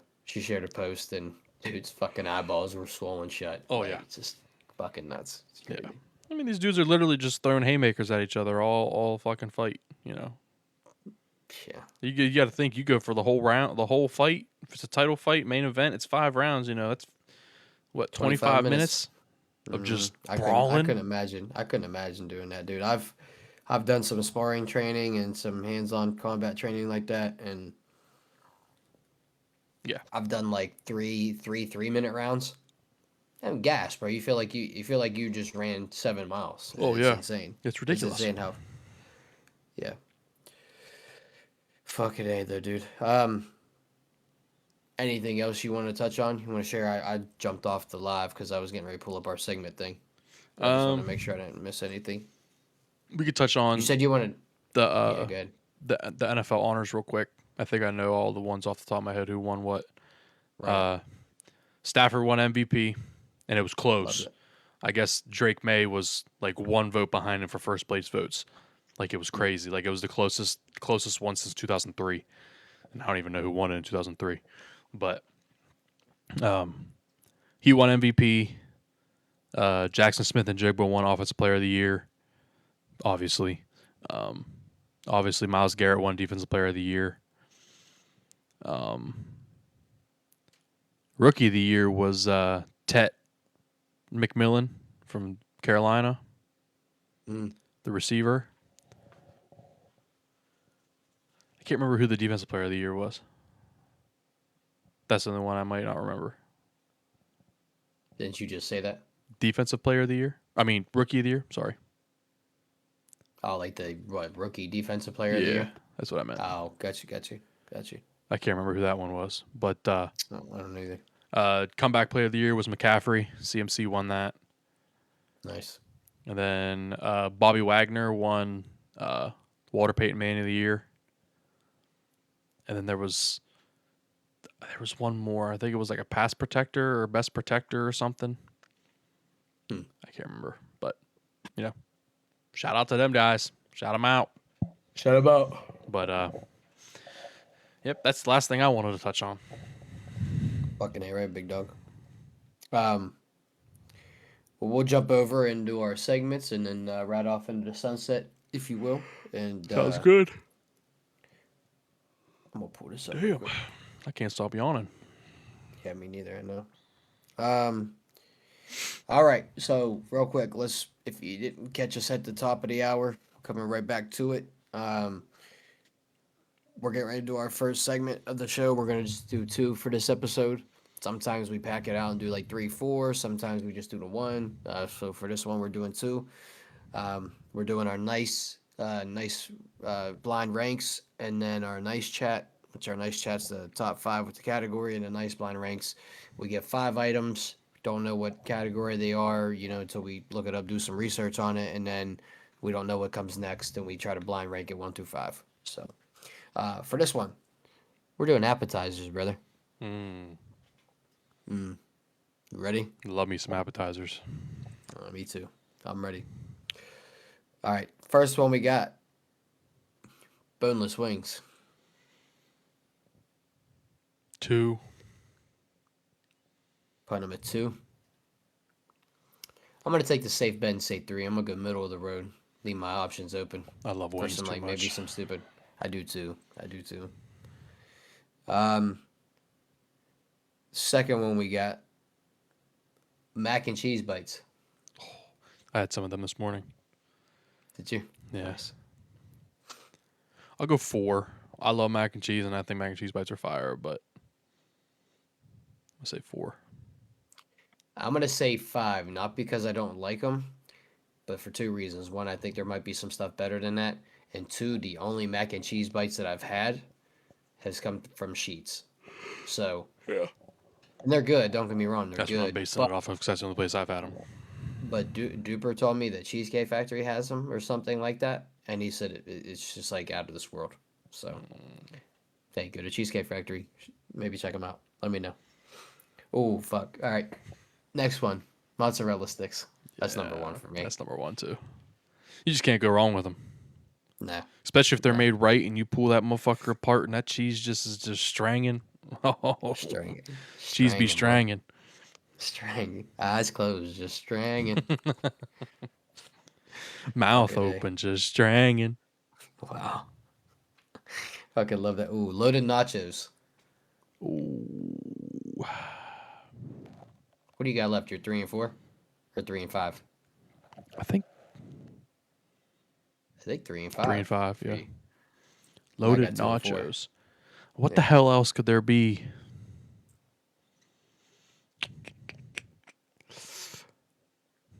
post and dude's fucking eyeballs were swollen shut. Oh yeah, it's just fucking nuts. It's crazy. Yeah. I mean, these dudes are literally just throwing haymakers at each other all fucking fight. Yeah. You got to think. You go for the whole round, the whole fight. If it's a title fight, main event, it's 5 rounds. That's what 25 minutes of just brawling. I couldn't imagine doing that, dude. I've done some sparring training and some hands-on combat training like that, and Yeah. I've done like three-minute rounds. I'm gassed, bro. You feel like you just ran 7 miles. Oh It's yeah, insane. it's It's ridiculous. insane how. Yeah. Fucking A though, dude. Anything else you want to touch on? You want to share? I jumped off the live because I was getting ready to pull up our segment thing. I just want to Um, make sure I didn't miss anything. we could touch You on said you wanted. the Yeah, good. the NFL honors real quick. I think I know all the ones off the top of my head who won what. Right. Uh, Stafford won MVP, and it was Loved close. it. I guess Drake May was like one vote behind him for first place votes. Like it was crazy. Like it was the closest one since 2003, and I don't even know who won it in 2003. But he won MVP. Jackson Smith and Jigba won Offensive Player of the Year. Obviously, obviously Myles Garrett won Defensive Player of the Year. Rookie of the Year was Tet McMillan from Carolina, Mm. the receiver. I can't remember who the Defensive Player of the Year was. That's the only one I might not remember. Didn't you just say that? Defensive Player of the Year? I mean, Rookie of the Year? Sorry. Oh, like the rookie defensive player of the Yeah, year? that's what I meant. Oh, got you. I can't remember who that one was. But Oh, I don't know either. Comeback Player of the Year was McCaffrey. CMC won that. Nice. And then Bobby Wagner won Walter Payton Man of the Year. And then there was one more. I think it was like a pass protector or best protector or something. Hmm. I can't remember. But, shout out to them guys. Shout them out. Shout him out. But, yep, that's the last thing I wanted to touch on. Fucking A, right, big dog. Um, well, we'll jump over and do our segments and then ride off into the sunset, if you will. And Sounds good. I'm gonna pull this up real Damn. quick. I can't stop yawning. Yeah, me neither. I know. All right. So real quick, if you didn't catch us at the top of the hour, coming right back to it. We're getting ready to do our first segment of the show. We're gonna just do two for this episode. Sometimes we pack it out and do like three, four. Sometimes we just do the one. So for this one, we're doing two. We're doing our nice blind ranks, and then our nice chat, which our nice chat's the top five with the category, and the nice blind ranks. We get 5 items. Don't know what category they are, until we look it up, do some research on it, and then we don't know what comes next, and we try to blind rank it 1 through 5. So for this one, we're doing appetizers, brother. You ready? Love me some appetizers. Me too. I'm ready. All right. First one we got boneless wings. 2. Put them at 2. I'm gonna take the safe bet and say 3. I'm gonna go middle of the road. Leave my options open I love for wings some too like much. maybe some stupid. I do too. Second one we got mac and cheese bites. I had some of them this morning. Did you? Yes. I'll go 4. I love mac and cheese, and I think mac and cheese bites are fire, but I'll say 4. I'm gonna say 5, not because I don't like them, but for 2 reasons. One, I think there might be some stuff better than that, and 2, the only mac and cheese bites that I've had has come from Sheets. So, Yeah. and they're good. Don't get me wrong, they're That's what I'm good. basing it off of, because that's the only place I've had them. But Duper told me that Cheesecake Factory has them or something like that, and he said it's just like out of this world. So, hey, go to Cheesecake Factory. Maybe check them out. Let me know. Oh, fuck. All right. Next one, mozzarella sticks. That's number 1 for me. That's number 1 too. You just can't go wrong with them. Nah. Especially if they're made right and you pull that motherfucker apart and that cheese just is just stranging. Oh, Stranging. cheese be stranging. Stranging. Eyes closed, just stranging. Mouth Fucking A. open, just stranging. Wow. Fucking love that. Ooh, loaded nachos. Ooh. What do you got left? Your 3 and 4? Or 3 and 5? I think think 3 and 5. 3 and 5, yeah. Three. I Loaded got 2 and 4. nachos. What the Yeah. hell else could there be?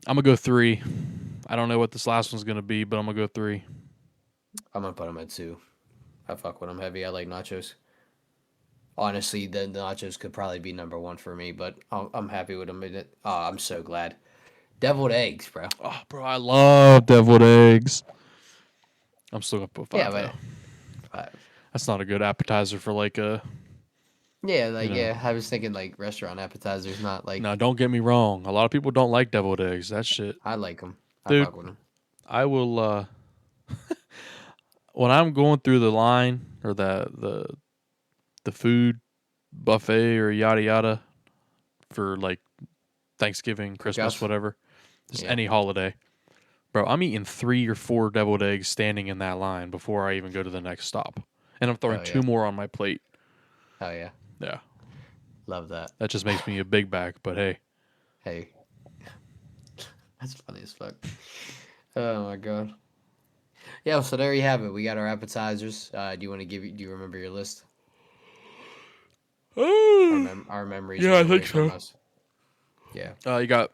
I'm gonna go 3. I don't know what this last one's gonna be, but I'm gonna go 3. I'm gonna put them at 2. I fuck with them heavy. I like nachos. Honestly, the nachos could probably be number 1 for me, but I'm happy with them. Oh, I'm so glad. Deviled eggs, bro. Oh, bro, I love deviled eggs. I'm still gonna put 5 Yeah, though. but 5. That's not a good appetizer for like a, Yeah, you like know. I was thinking like restaurant appetizers, not like Now, don't get me wrong. A lot of people don't like deviled eggs. That shit, I like them. I dude. fuck with them. I will. When I'm going through the line or the food buffet or yada yada for like Thanksgiving, Christmas, Cookouts. whatever, just Yeah. any holiday, bro. I'm eating 3 or 4 deviled eggs standing in that line before I even go to the next stop, and I'm throwing Oh 2 yeah. more on my plate. Oh yeah. Yeah, Love that. that just makes me a big bag. But hey, Hey, that's funny as fuck. Oh my god. Yeah. So there you have it. We got our appetizers. Do you want to give? Do you remember your list? Our memories yeah, went I away think from so. us. Yeah. You got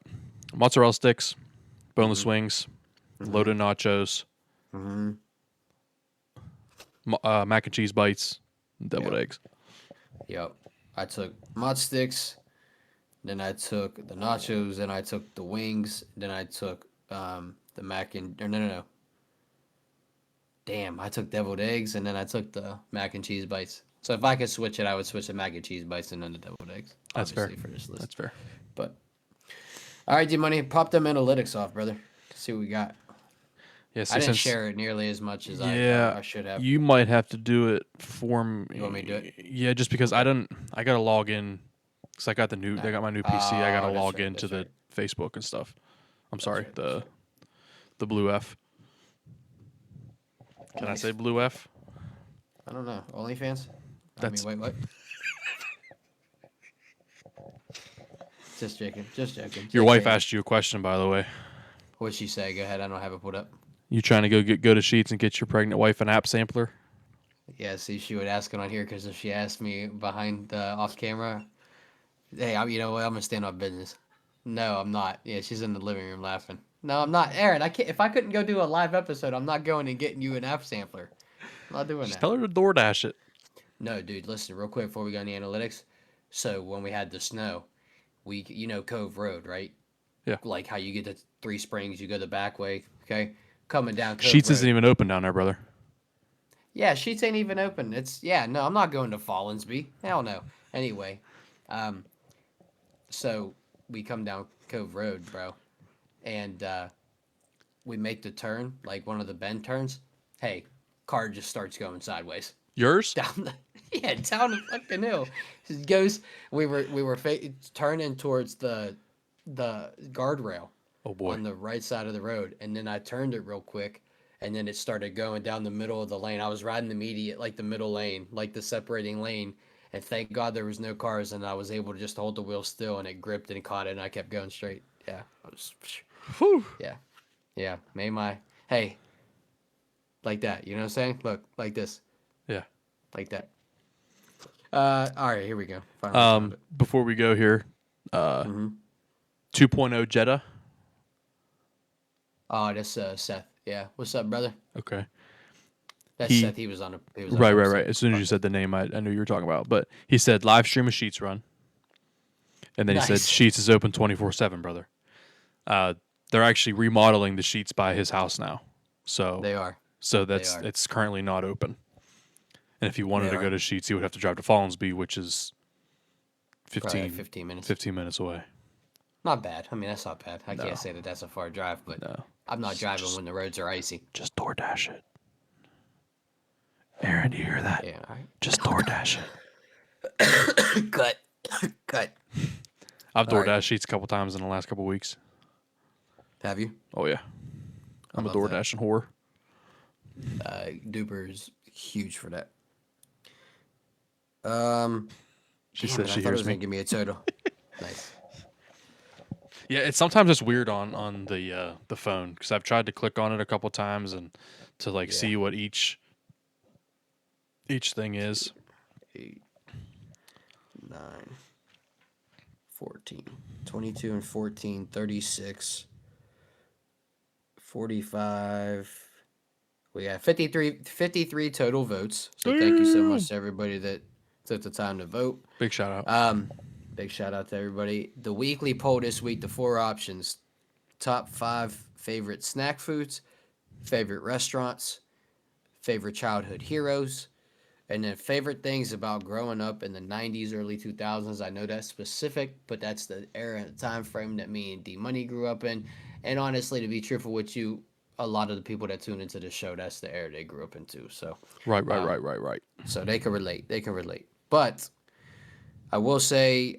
mozzarella sticks, boneless Mhm. wings, Mhm. loaded nachos, Mhm. mac and cheese bites, and deviled Yep. eggs. Yep. I took mott sticks. Then I took the nachos. Then I took the wings. Then I took the mac and or no. Damn, I took deviled eggs and then I took the mac and cheese bites. So if I could switch it, I would switch the mac and cheese bites and then the deviled eggs, That's fair. obviously for this list. That's fair. But all right, D Money, pop them analytics off, brother. See what we got. Yeah, I see, didn't since share it nearly as much as yeah, I should have. you might have to do it for me. You want me to do it? Yeah, just because I Okay. didn't. I gotta log in because I got my new PC. I gotta Oh, that's log right. into That's the right. Facebook and stuff. I'm That's sorry, right. That's right. the blue F. Can I say Nice. blue F? I don't know. OnlyFans? I mean, That's wait, what? Just joking. Just joking. your Just wife joking. asked you a question, by the way. What'd she say? Go ahead. I don't have it put up. You trying to go to Sheets and get your pregnant wife an app sampler? Yeah, see, she would ask it on here because if she asked me behind the off camera, hey, you know what? I'm gonna stand on business. No, I'm not. Yeah, she's in the living room laughing. No, I'm not, Aaron. I can't. If I couldn't go do a live episode, I'm not going and getting you an app sampler. I'm not doing Just that. tell her to DoorDash it. No, dude. Listen, real quick before we go in the analytics. So when we had the snow, you know Cove Road, right? Yeah. Like how you get to Three Springs, you go the back way. Okay, coming down Cove Sheets isn't Road. even open down there, brother. Yeah, Sheets ain't even open. No, I'm not going to Follinsby. Hell no. Anyway, um, so we come down Cove Road, bro, and we make the turn, like one of the bend turns. Hey, car just starts going sideways Yours? down the down the fucking hill. It goes. We were turning towards the guardrail Oh boy. on the right side of the road, and then I turned it real quick, and then it started going down the middle of the lane. I was riding the median, like the middle lane, like the separating lane, and thank God there was no cars, and I was able to just hold the wheel still, and it gripped and caught it, and I kept going straight. Yeah, Whew. yeah, yeah. Made my hey, like that. You know what I'm saying? Look, like this, Yeah. like that. All right, here we go. Finally found it. Before we go here, Mm-hmm. 2.0 Jetta. Oh, that's Seth. Yeah, what's up, brother? Okay. That's He Seth. He was on right. episode. As soon as you said the name, I knew you were talking about. But he said live stream a Sheets run, and then he said Nice. Sheets is open 24/7, brother. Uh, they're actually remodeling the Sheets by his house now, so They are. that's are. it's currently not open. And if he wanted They to are. go to Sheets, he would have to drive to Fallensby, which is Probably 15, like 15 minutes. 15 minutes away. Not bad. I mean, that's not bad. I No. can't say that that's a far drive, but No, I'm not driving when the roads are icy. just DoorDash it. Aaron, do you hear that? Yeah, all right. Just DoorDash it. Cut. Cut. I've All right. DoorDash Sheets a couple times in the last couple weeks. Have you? Oh yeah, I'm a love that. DoorDashing whore. Duper is huge for that. She Damn says it, she I thought it hears was me. gonna give me a total. Nice. Yeah, it's sometimes it's weird on the phone because I've tried to click on it a couple times and to like Yeah. see what each thing is. 8, 9, 14, 22 and 14, 36, 45. We got 53 total votes. So thank you so much Damn. to everybody that took the time to vote. Big shout out. Um, Big shout out to everybody. The weekly poll this week, the four options: top 5 favorite snack foods, favorite restaurants, favorite childhood heroes, and then favorite things about growing up in the 90s, early 2000s. I know that's specific, but that's the era and time frame that me and D Money grew up in. And honestly, to be truthful with you, a lot of the people that tune into the show, that's the era they grew up into. So, Right, right, um, right, right, right. so they can relate. They can relate. But I will say,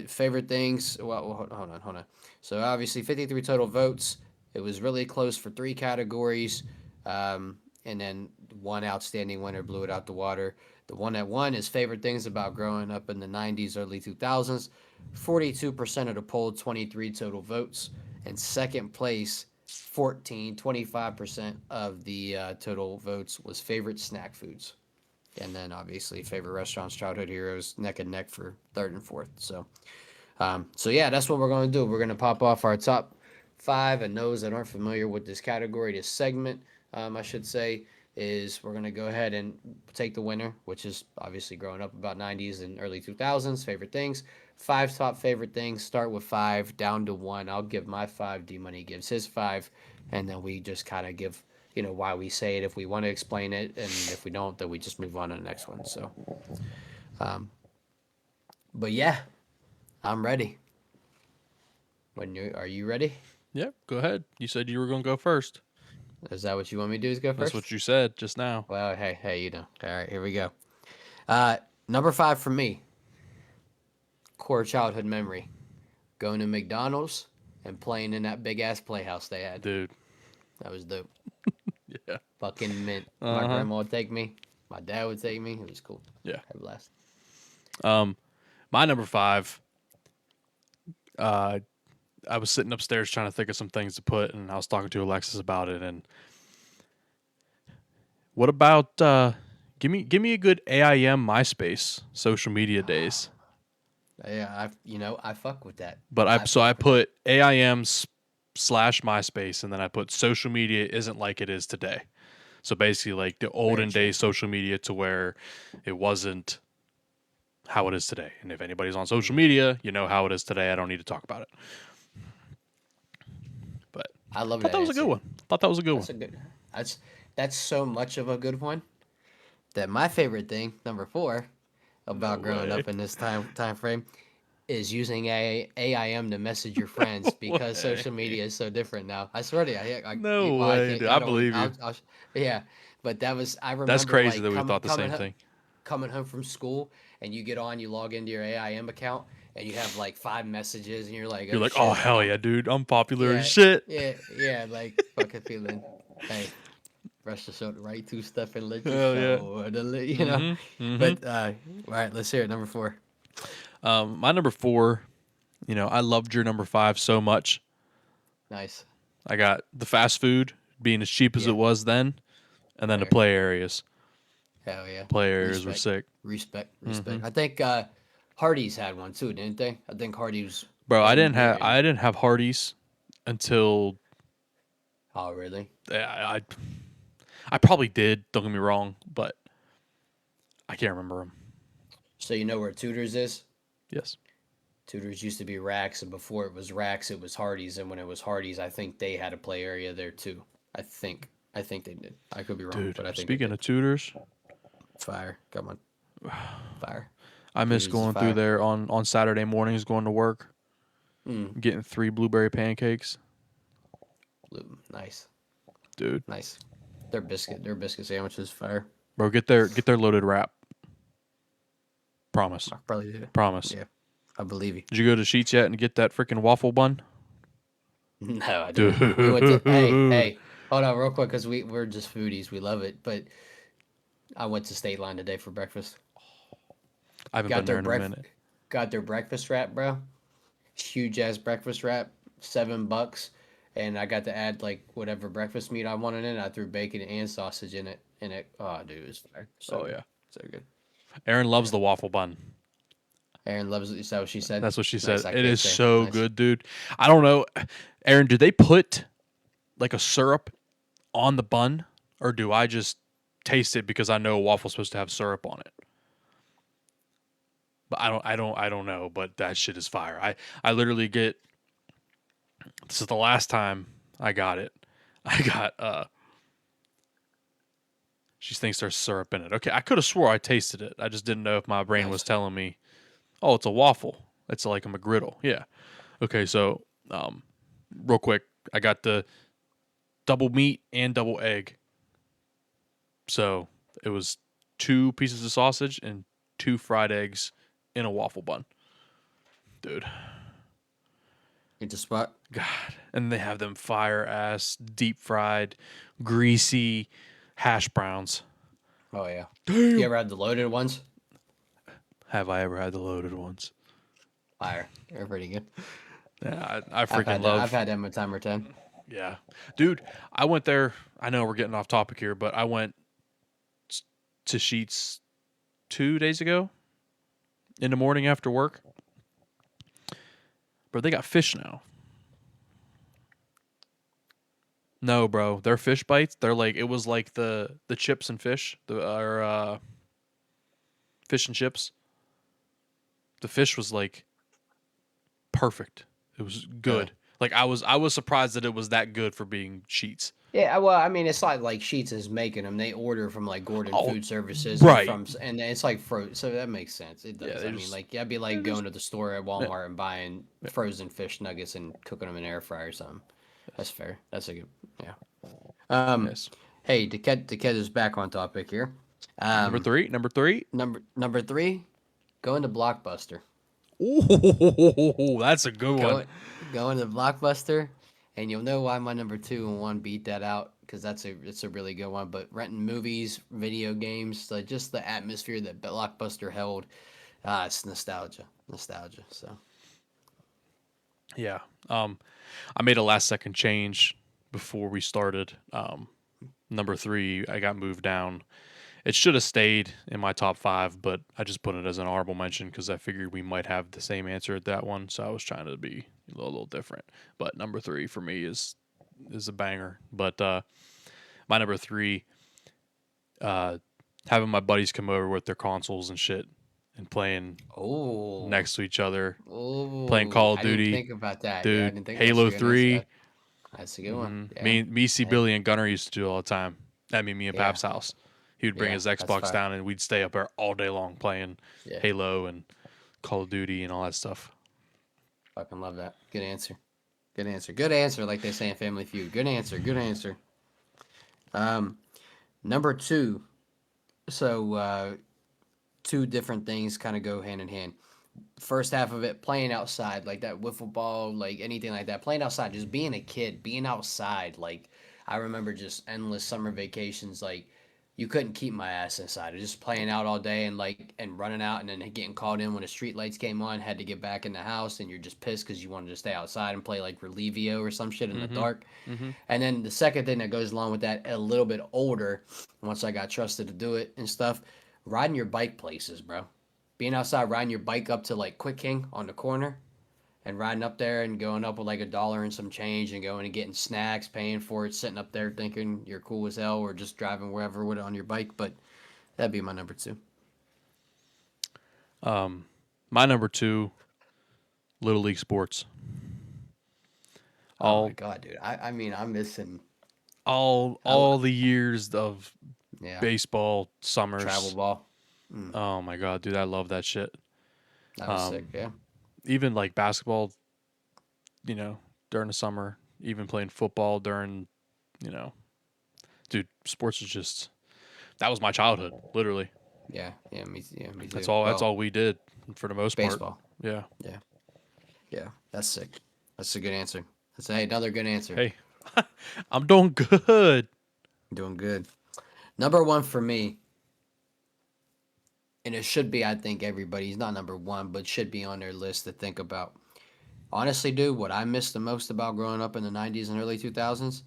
favorite things. Well, hold on. So obviously, 53 total votes. It was really close for 3 categories, and then one outstanding winner blew it out the water. The one that won is favorite things about growing up in the 90s, early 2000s. 42% of the poll, 23 total votes, and second place, 25% of the total votes was favorite snack foods. And then obviously favorite restaurants, childhood heroes, neck and neck for third and fourth. So yeah, that's what we're going to do. We're going to pop off our top 5, and those that aren't familiar with this category, this segment, I should say, is we're going to go ahead and take the winner, which is obviously growing up about 90s and early 2000s, favorite things. 5 top favorite things, start with 5, down to 1. I'll give my 5, D Money gives his 5, and then we just kind of give, why we say it if we want to explain it, and if we don't, then we just move on to the next one. So, but yeah, I'm ready. Are you ready? Yeah, go ahead. You said you were going to go first. Is that what you want me to do? Is go That's first? what you said just now. Well, hey, All right, here we go. Uh, Number 5 for me, core childhood memory, going to McDonald's and playing in that big ass playhouse they had. Dude. That was dope. Yeah. Fucking mint. My Uh-huh. grandma would take me. My dad would take me. It was cool. Yeah. Had a blast. My number 5, uh I was sitting upstairs trying to think of some things to put, and I was talking to Alexis about it. And what about give me a good AIM MySpace social media days? Yeah, I fuck with that. But I I so fuck I with that. put AIM slash MySpace, and then I put social media isn't like it is today. So basically, like the Very olden true. days social media to where it wasn't how it is today. And if anybody's on social Mm-hmm. media, you know how it is today. I don't need to talk about it. But I love thought that that was a good answer. one. Thought that was a good one. That's a good. That's that's so much of a good one that my favorite thing, number 4, No about growing way. up in this time frame, is using AIM to message your friends No because way. social media is so different now. I swear to you, No well, I way, can't. dude. I I don't. believe you. Yeah, but that was. I That's remember crazy like that we thought the same thing. coming home from school, and you get on, you log into your AIM account, and you have like 5 messages, and you're like, You're oh like, oh shit, like hell I'm. yeah, dude. I'm popular as Yeah, shit. like fucking feeling. Hey, rest assured, right two step and let you Hell yeah. show, or you know. Mm-hmm. Mm-hmm. But all right, let's hear it. Number 4. My number 4, I loved your number 5 so much. Nice. I got the fast food being as cheap as Yeah. it was then, and then the Fair. play areas. Hell yeah. Play areas were Respect. sick. Respect. I think Hardee's had one too, didn't they? I think Hardee's Bro, I one didn't year have in. I didn't have Hardee's until Oh, really? I probably did. Don't get me wrong, but I can't remember them. So you know where Tudor's is? Yes, Tudor's used to be Rax, and before it was Rax, it was Hardee's, and when it was Hardee's, I think they had a play area there too. I think. I think they did. I could be wrong, dude. but I think they Speaking did. of tutors, Fire. Come on. Fire. I miss Tudor's is going through fire. there on Saturday mornings, going to work, Mm. getting 3 blueberry pancakes, Nice. dude. Nice. Their biscuit sandwiches, fire. Bro, get their loaded wrap. Promise, I probably did. promise. Yeah, I believe you. Did you go to Sheets yet and get that freaking waffle bun, No, I didn't. We went to. dude? Hey, hold on, real quick, because we're just foodies. We love it. But I went to State Line today for breakfast. I haven't Got been there their in a minute. got their breakfast wrap, bro. Huge ass breakfast wrap. $7, and I got to add like whatever breakfast meat I wanted in. I threw bacon and sausage in it, and oh dude, it's fire. So Oh good, yeah. so good. Aaron loves Yeah, the waffle bun. Aaron loves it. Is that what she said? That's what she Nice. said. I It can't is say so nice. good, dude. I don't know, Aaron. Do they put like a syrup on the bun, or do I just taste it because I know a waffle's supposed to have syrup on it? But I don't know. But that shit is fire. I literally get. This is the last time I got it. I got She thinks there's syrup in it. Okay, I could have swore I tasted it. I just didn't know if my brain was Nice. telling me, "Oh, it's a waffle. It's like a McGriddle." Yeah. Okay, so real quick, I got the double meat and double egg. So it was 2 pieces of sausage and 2 fried eggs in a waffle bun, dude. Get the spot. God, and they have them fire ass, deep fried, greasy hash browns. Oh yeah. You Damn. ever had the loaded ones? Have I ever had the loaded ones? Fire. They're pretty good. Yeah, I I've freaking had that. I've love. had them a time or 10. Yeah, dude, I went there. I know we're getting off topic here, but I went to Sheets 2 days ago in the morning after work. Bro, they got fish now. No, bro, they're fish bites. They're like it was like the chips and fish, the or fish and chips. The fish was like perfect. It was Really? good. Like I was surprised that it was that good for being Sheets. Yeah, well, I mean, it's not like Sheets is making them. They order from like Gordon Oh, Food Services and right. from, and it's like frozen. So that makes sense. It Yeah, does. I mean, like, yeah, would be they like just going to the store at yeah, Walmart and buying yeah, frozen fish nuggets and cooking them in air fryer or something. That's yes, fair. That's a good, yeah. Um, yes. hey, to get us back on topic here. Number Um, three, number three. number three, going to Blockbuster. Ooh, that's a good one. Go go into Blockbuster, and you'll know why my number two and one beat that out because it's a really good one. But renting movies, video games, like just the atmosphere that Blockbuster held, it's nostalgia. So Yeah. Um, I made a last second change before we started. Number three, I got moved down. It should have stayed in my top five, but I just put it as an honorable mention because I figured we might have the same answer at that one. So I was trying to be a little different. But number three for me is a banger. But my number three, uh, having my buddies come over with their consoles and shit and playing oh next to each other, playing oh, Call of I didn't Duty, think about that. Yeah, I dude. didn't think that's a Halo good answer. 3. That's a good one. Yeah, Me, see hey, Billy and Gunner used to do it all the time. I mean, me and yeah, Pap's house. He would bring yeah. his That's Xbox fine. down, and we'd stay up there all day long playing Yeah, Halo and Call of Duty and all that stuff. fucking love that. Good answer. Good answer. Good answer. Like they say in Family Feud. Good answer. Good answer. Um, number two. So two different things kind of go hand in hand. First half of it, playing outside, like that wiffle ball, like anything like that. Playing outside, just being a kid, being outside. Like I remember just endless summer vacations. Like you couldn't keep my ass inside. Just playing out all day and running out and then getting called in when the street lights came on. Had to get back in the house and you're just pissed because you wanted to stay outside and play like Relivio or some shit in the Mm-hmm. dark. Mm-hmm. And then the second thing that goes along with that, a little bit older, once I got trusted to do it and stuff, riding your bike places, bro. Being outside, riding your bike up to like Quick King on the corner and riding up there and going up with like $1 and some change and going and getting snacks, paying for it, sitting up there thinking you're cool as hell or just driving wherever with it on your bike. But that'd be my number two. My number two, Little League sports. Oh my All God, dude. I mean, I'm missing. I all the years of yeah, baseball travel summers. ball. Mm, Oh my god, dude, I love that shit. that was sick. Um, Yeah. Even like basketball, during the summer, even playing football during, you know, dude, sports is just that was my childhood, literally. Yeah, me That's too. all. That's Well, all we did for the most part. baseball. Yeah. Yeah. Yeah, that's sick. That's a good answer. That's another good answer. Hey, I'm doing good. Doing good. Number one for me, and it should be, I think, everybody's not number one, but should be on their list to think about. Honestly, dude, what I miss the most about growing up in the 90s and early 2000s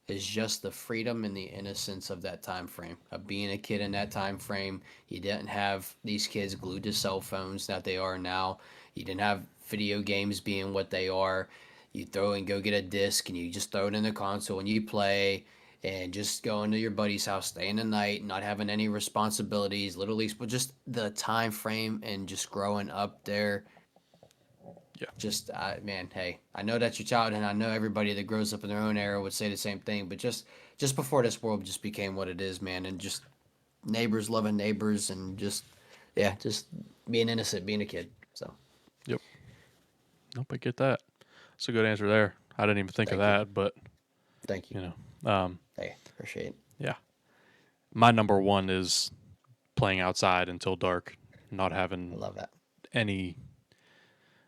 is just the freedom and the innocence of that time frame of being a kid in that time frame. You didn't have these kids glued to cell phones that they are now. You didn't have video games being what they are. You throw and go get a disc and you just throw it in the console and you play and just going to your buddy's house, staying the night, not having any responsibilities, literally, but just the time frame and just growing up there. Yeah. Just man, hey, I know that's your childhood, and I know everybody that grows up in their own era would say the same thing. But just before this world just became what it is, man, and just neighbors loving neighbors, and just yeah, just being innocent, being a kid. So Yep. Nope, I get that. That's a good answer there. I didn't even think of thank you, that, but thank you. you know, Hey, appreciate it. yeah. My number one is playing outside until dark, not I having love that. any.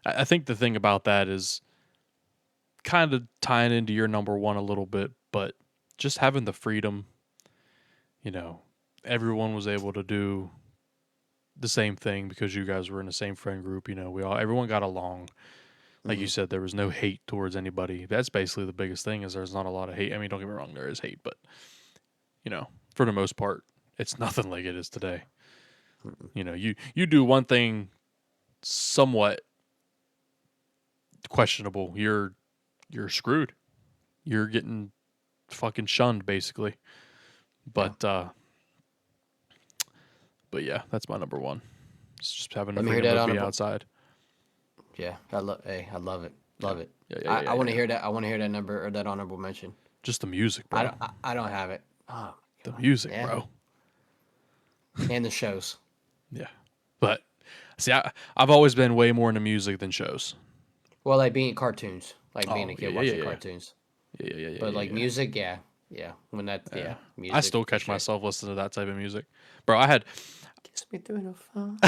I think the thing about that is kind of tying into your number one a little bit, but just having the freedom, you know, everyone was able to do the same thing because you guys were in the same friend group. You know, everyone got along. Like you Hmm. said, there was no hate towards anybody. That's basically the biggest thing is there's not a lot of hate. I mean, don't get me wrong, there is hate, but you know, for the most part, it's nothing like it is today. You know, you do one thing somewhat questionable, you're screwed. You're getting fucking shunned basically. Yeah. But yeah, that's my number one. It's just having the Let me hear freedom that to on be a. outside. Yeah, I love. Hey, I love it. Yeah. Love it. Yeah, yeah, I yeah, want to yeah. hear that. I want to hear that number or that honorable mention. Just the music, I bro. don't. I don't have it. Oh The God. music, Yeah. bro. And the shows. Yeah. But see, I've always been way more into music than shows. Well, like being cartoons, like being Oh, a yeah, kid yeah, yeah, watching yeah. cartoons. Yeah, yeah, yeah, But yeah, like yeah. music, yeah, yeah. When that, Yeah. yeah, I music still for catch sure. myself listening to that type of music. Bro, I had Kiss me through the phone.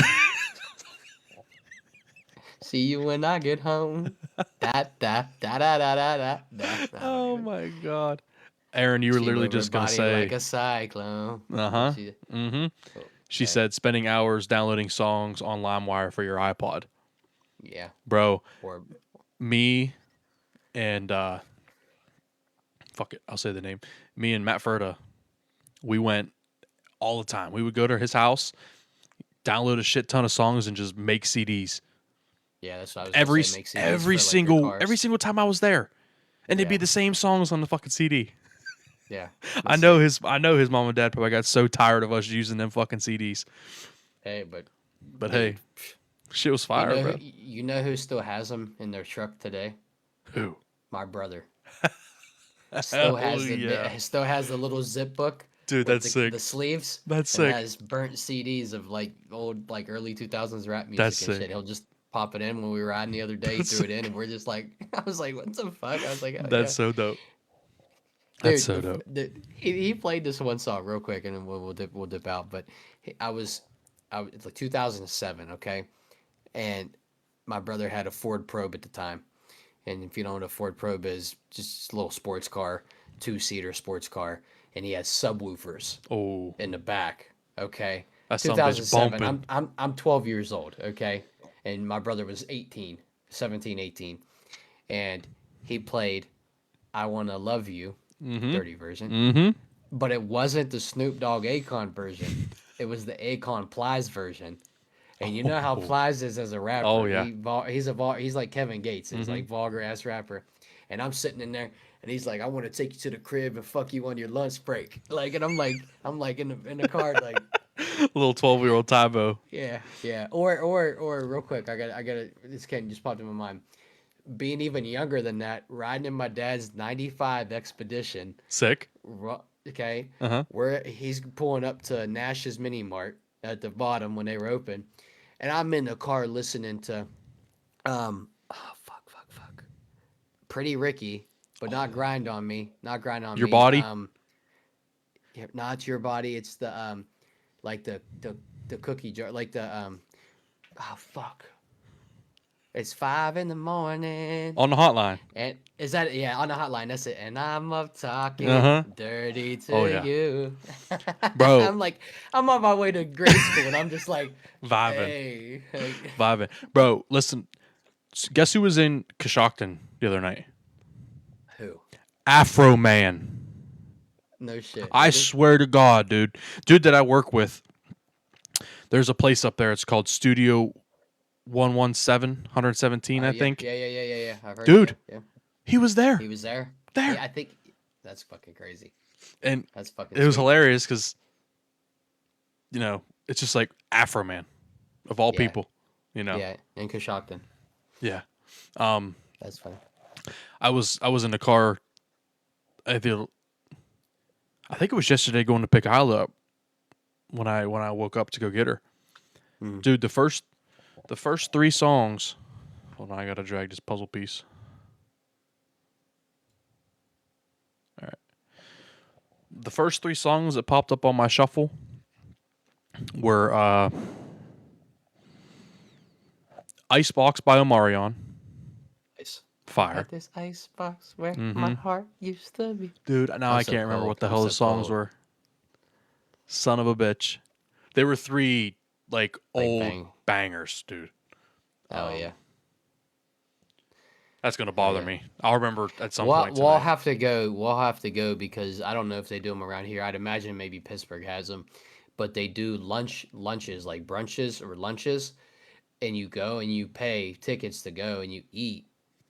See you when I get home. Da da da da da da da. Da. I don't Oh even. my god. Aaron, you were She literally move her just gonna body like say, a cyclone. uh-huh. She, Mm-hmm. oh, She hey, said spending hours downloading songs on LimeWire for your iPod. yeah. Bro, Or me and fuck it, I'll say the name. Me and Matt Furta, we went all the time. We would go to his house, download a shit ton of songs, and just make CDs. yeah, that's what I was gonna Every say. Make CDs for like your every cars. single time I was there, and it'd be Yeah, the same songs on the fucking CD. yeah. That's sick. I know his mom and dad probably got so tired of us using them fucking CDs. Hey, but But hey, dude, shit was you fire, know who bro. you know who still has them in their truck today? Who? My brother. Hell yeah, Still has the little zip book dude, with that's the sick. sleeves That's and sick. has burnt CDs of like old like early 2000s rap That's music and shit. sick. He'll just pop it in when we were riding the other day. He That's threw it in sick. and we're just like I was like, what the fuck? I was like, oh That's yeah, so dope. That's dude. so dope. He played this one song real quick and then we'll dip out. But it's like 2007, okay, and my brother had a Ford Probe at the time. And if you don't know what a Ford Probe is, just a little sports car, two-seater sports car, and he has subwoofers Oh, in the back. Okay, that some bitch 2007. bumping. I'm 12 years old. Okay, and my brother was 18, 17, 18, and he played "I Wanna Love You," Mm-hmm. dirty version, Mm-hmm. but it wasn't the Snoop Dogg Akon version. It was the Akon Plies version. And you know how Oh, Plies is as a oh rapper. yeah. He's like Kevin Gates. He's Mm-hmm. like vulgar ass rapper. And I'm sitting in there, and he's like, "I want to take you to the crib and fuck you on your lunch break." Like, and I'm like in the car, like, Little 12-year-old Tybo. yeah, yeah. Or real quick, I got this came just popped in my mind. Being even younger than that, riding in my dad's '95 Expedition. Sick. Okay, Uh-huh. where he's pulling up to Nash's Mini Mart at the bottom when they were open, and I'm in the car listening to oh fuck, Pretty Ricky, but not grind on me, not grind on Your me. body. Yeah, not your body. It's the like the cookie jar, like the oh fuck. It's 5 in the morning. On the hotline. And is that yeah on the hotline? That's it. And I'm up talking Uh-huh. dirty Oh to yeah. you. Bro, I'm like I'm on my way to grade school, and I'm just like, vibing. hey, like, Vibing. Bro, listen. Guess who was in Coshocton the other night? Who? Afro Man. No shit. I Really? swear to God, dude. Dude that I work with. There's a place up there. It's called Studio 117, 117, I Yeah, think. yeah, yeah, yeah, yeah, yeah. I've heard. Yeah, Dude, yeah. he was He there. was there. There. Yeah, I think that's fucking crazy. And That's fucking it was sweet. hilarious because, it's just like Afro Man of all Yeah, people, you know. yeah. In Coshocton. Yeah. Um That's funny. I was in the car. I feel I think it was yesterday going to pick Isla up when I woke up to go get her. Mm. Dude, the first three songs. Hold on, I gotta drag this puzzle piece. All right. The first three songs that popped up on my shuffle were Icebox by Omarion. Nice. Fire. At this ice box where my Mm-hmm. heart used to be. Dude, now I'm I so can't remember cold. what the I'm hell the so songs cold. were. Son of a bitch. They were three like Like old bang. bangers, dude. Oh yeah. That's gonna Oh bother yeah. me. I'll remember at some We'll point we'll tonight. have to go. We'll have to go because I don't know if they do them around here. I'd imagine maybe Pittsburgh has them, but they do lunches like brunches or lunches, and you go and you pay tickets to go and you eat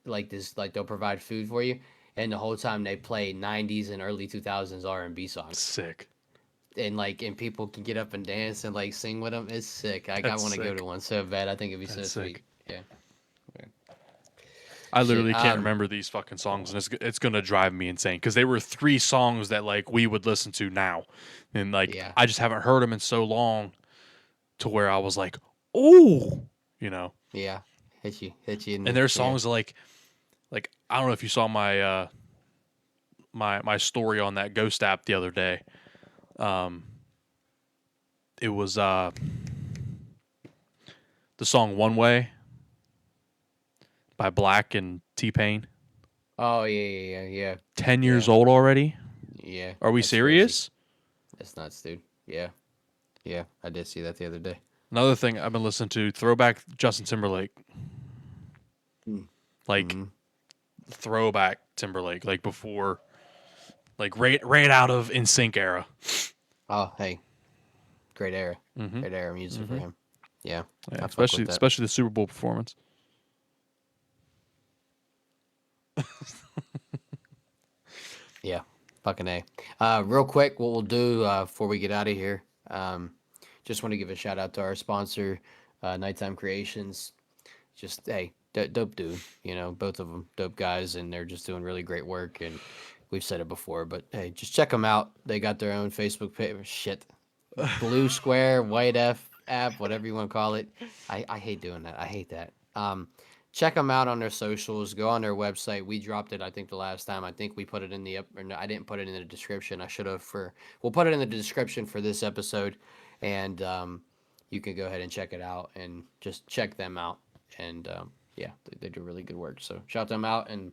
like this. Like they'll provide food for you, and the whole time they play '90s and early 2000s R&B songs, Sick. and people can get up and dance and like sing with them. It's sick. I That's want to go to sick. one so bad. I think it'd be so That's sweet. sick. Yeah. Yeah. I Shit. literally can't remember these fucking songs, and it's gonna drive me insane because they were three songs that like we would listen to now, and like Yeah. I just haven't heard them in so long to where I was like, oh, you know. Yeah. Hit you in And the there's yeah. songs like I don't know if you saw my my story on that Ghost app the other day. Um, it was the song One Way by Black and T Pain. Oh yeah, yeah, yeah, yeah. 10 years Yeah. old already? Yeah. Are we That's crazy. serious? That's nuts, dude. Yeah. Yeah. I did see that the other day. Another thing I've been listening to, throwback Justin Timberlake. Like Mm-hmm. throwback Timberlake, like before, like right out of In Sync era. Oh, hey. Great era. Mm-hmm. Great era music for Mm-hmm. him. Yeah. Yeah, I fuck especially with that. especially the Super Bowl performance. Yeah. Fucking A. Real quick, what we'll do before we get out of here, just want to give a shout out to our sponsor, Nighttime Creations. Just, hey, dope dude. You know, both of them dope guys, and they're just doing really great work. And we've said it before, but hey, just check them out. They got their own Facebook page. Shit. Blue Square, White F app, whatever you want to call it. I hate doing that. I hate that. Check them out on their socials. Go on their website. We dropped it, I think, the last time. I think we put it in the or no, I didn't put it in the description. I should have for. We'll put it in the description for this episode, and you can go ahead and check it out and just check them out. And yeah, they do really good work. So shout them out and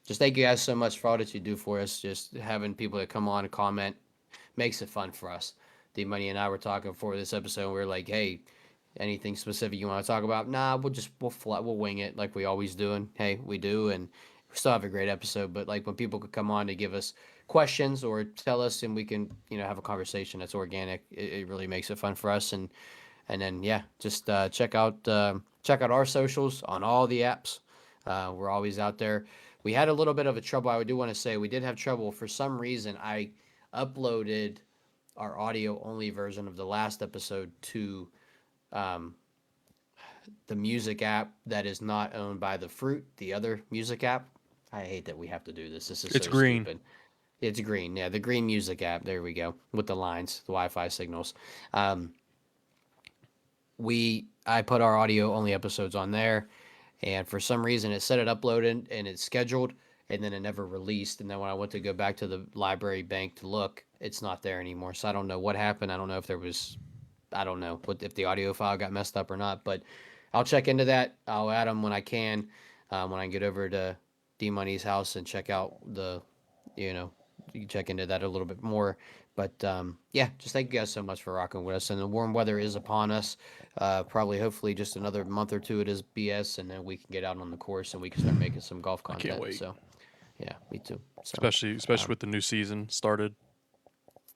just thank you guys so much for all that you do for us. Just having people that come on and comment makes it fun for us. D Money and I were talking for this episode. We are like, hey, anything specific you want to talk about? Nah, we'll wing it like we always do. And hey, we do, and we still have a great episode. But like when people could come on to give us questions or tell us, and we can have a conversation that's organic. It really makes it fun for us. And then yeah, just check out our socials on all the apps. We're always out there. We had a little bit of a trouble. I do want to say we did have trouble for some reason. I uploaded our audio only version of the last episode to um, the music app that is not owned by the Fruit, the other music app. I hate that we have to do this. This is It's so green. stupid. It's green. Yeah, the green music app. There we go. With the lines, the Wi-Fi signals. Um, I put our audio only episodes on there, and for some reason it said it uploaded and it's scheduled, and then it never released. And then when I went to go back to the library bank to look, it's not there anymore. So I don't know what happened. I don't know if there was, I don't know what if the audio file got messed up or not. But I'll check into that. I'll add them when I can, when I get over to D Money's house and check out the, you know, you can check into that a little bit more. But yeah, just thank you guys so much for rocking with us. And the warm weather is upon us. Probably, hopefully, just another month or two it is BS, and then we can get out on the course and we can start making some golf I can't content. wait, So yeah, me too. So especially um, with the new season started.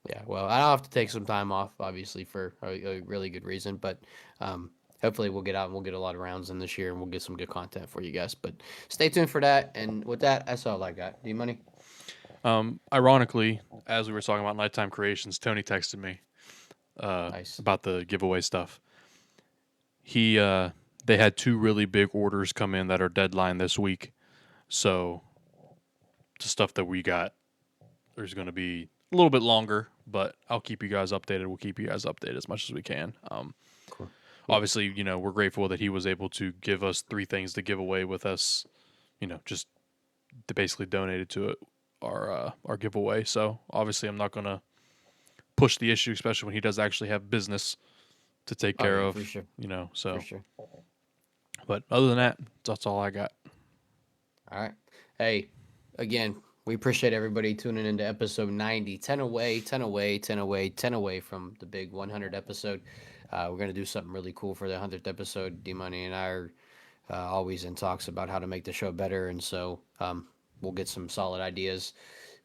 yeah, well, I'll have to take some time off, obviously, for a really good reason. But hopefully, we'll get out and we'll get a lot of rounds in this year, and we'll get some good content for you guys. But stay tuned for that. And with that, that's all I got. D Money. Ironically, as we were talking about nighttime creations, Tony texted me Nice. about the giveaway stuff. He they had two really big orders come in that are deadline this week, so the stuff that we got there's going to be a little bit longer, but I'll keep you guys updated. We'll keep you guys updated as much as we can. Cool. Yeah. Obviously, we're grateful that he was able to give us three things to give away with us. Just to basically donated to it our giveaway. So obviously, I'm not going to push the issue, especially when he does actually have business to take Oh care yeah, for of. sure. For So. sure. But other than that, that's all I got. All right. Hey, again, we appreciate everybody tuning into episode 90. 10 away, 10 away, 10 away, 10 away from the big 100 episode. We're going to do something really cool for the 100th episode. D Money and I are always in talks about how to make the show better. And so we'll get some solid ideas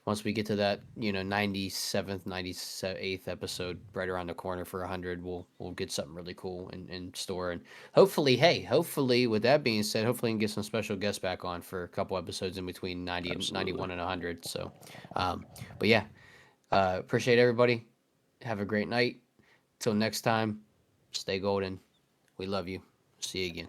once we get to that 97th 98th episode right around the corner for 100. We'll get something really cool in store, and hopefully with that being said, hopefully we can get some special guests back on for a couple episodes in between 90 and Absolutely. 91 and 100. So but yeah, appreciate everybody. Have a great night. Till next time, stay golden. We love you. See you again.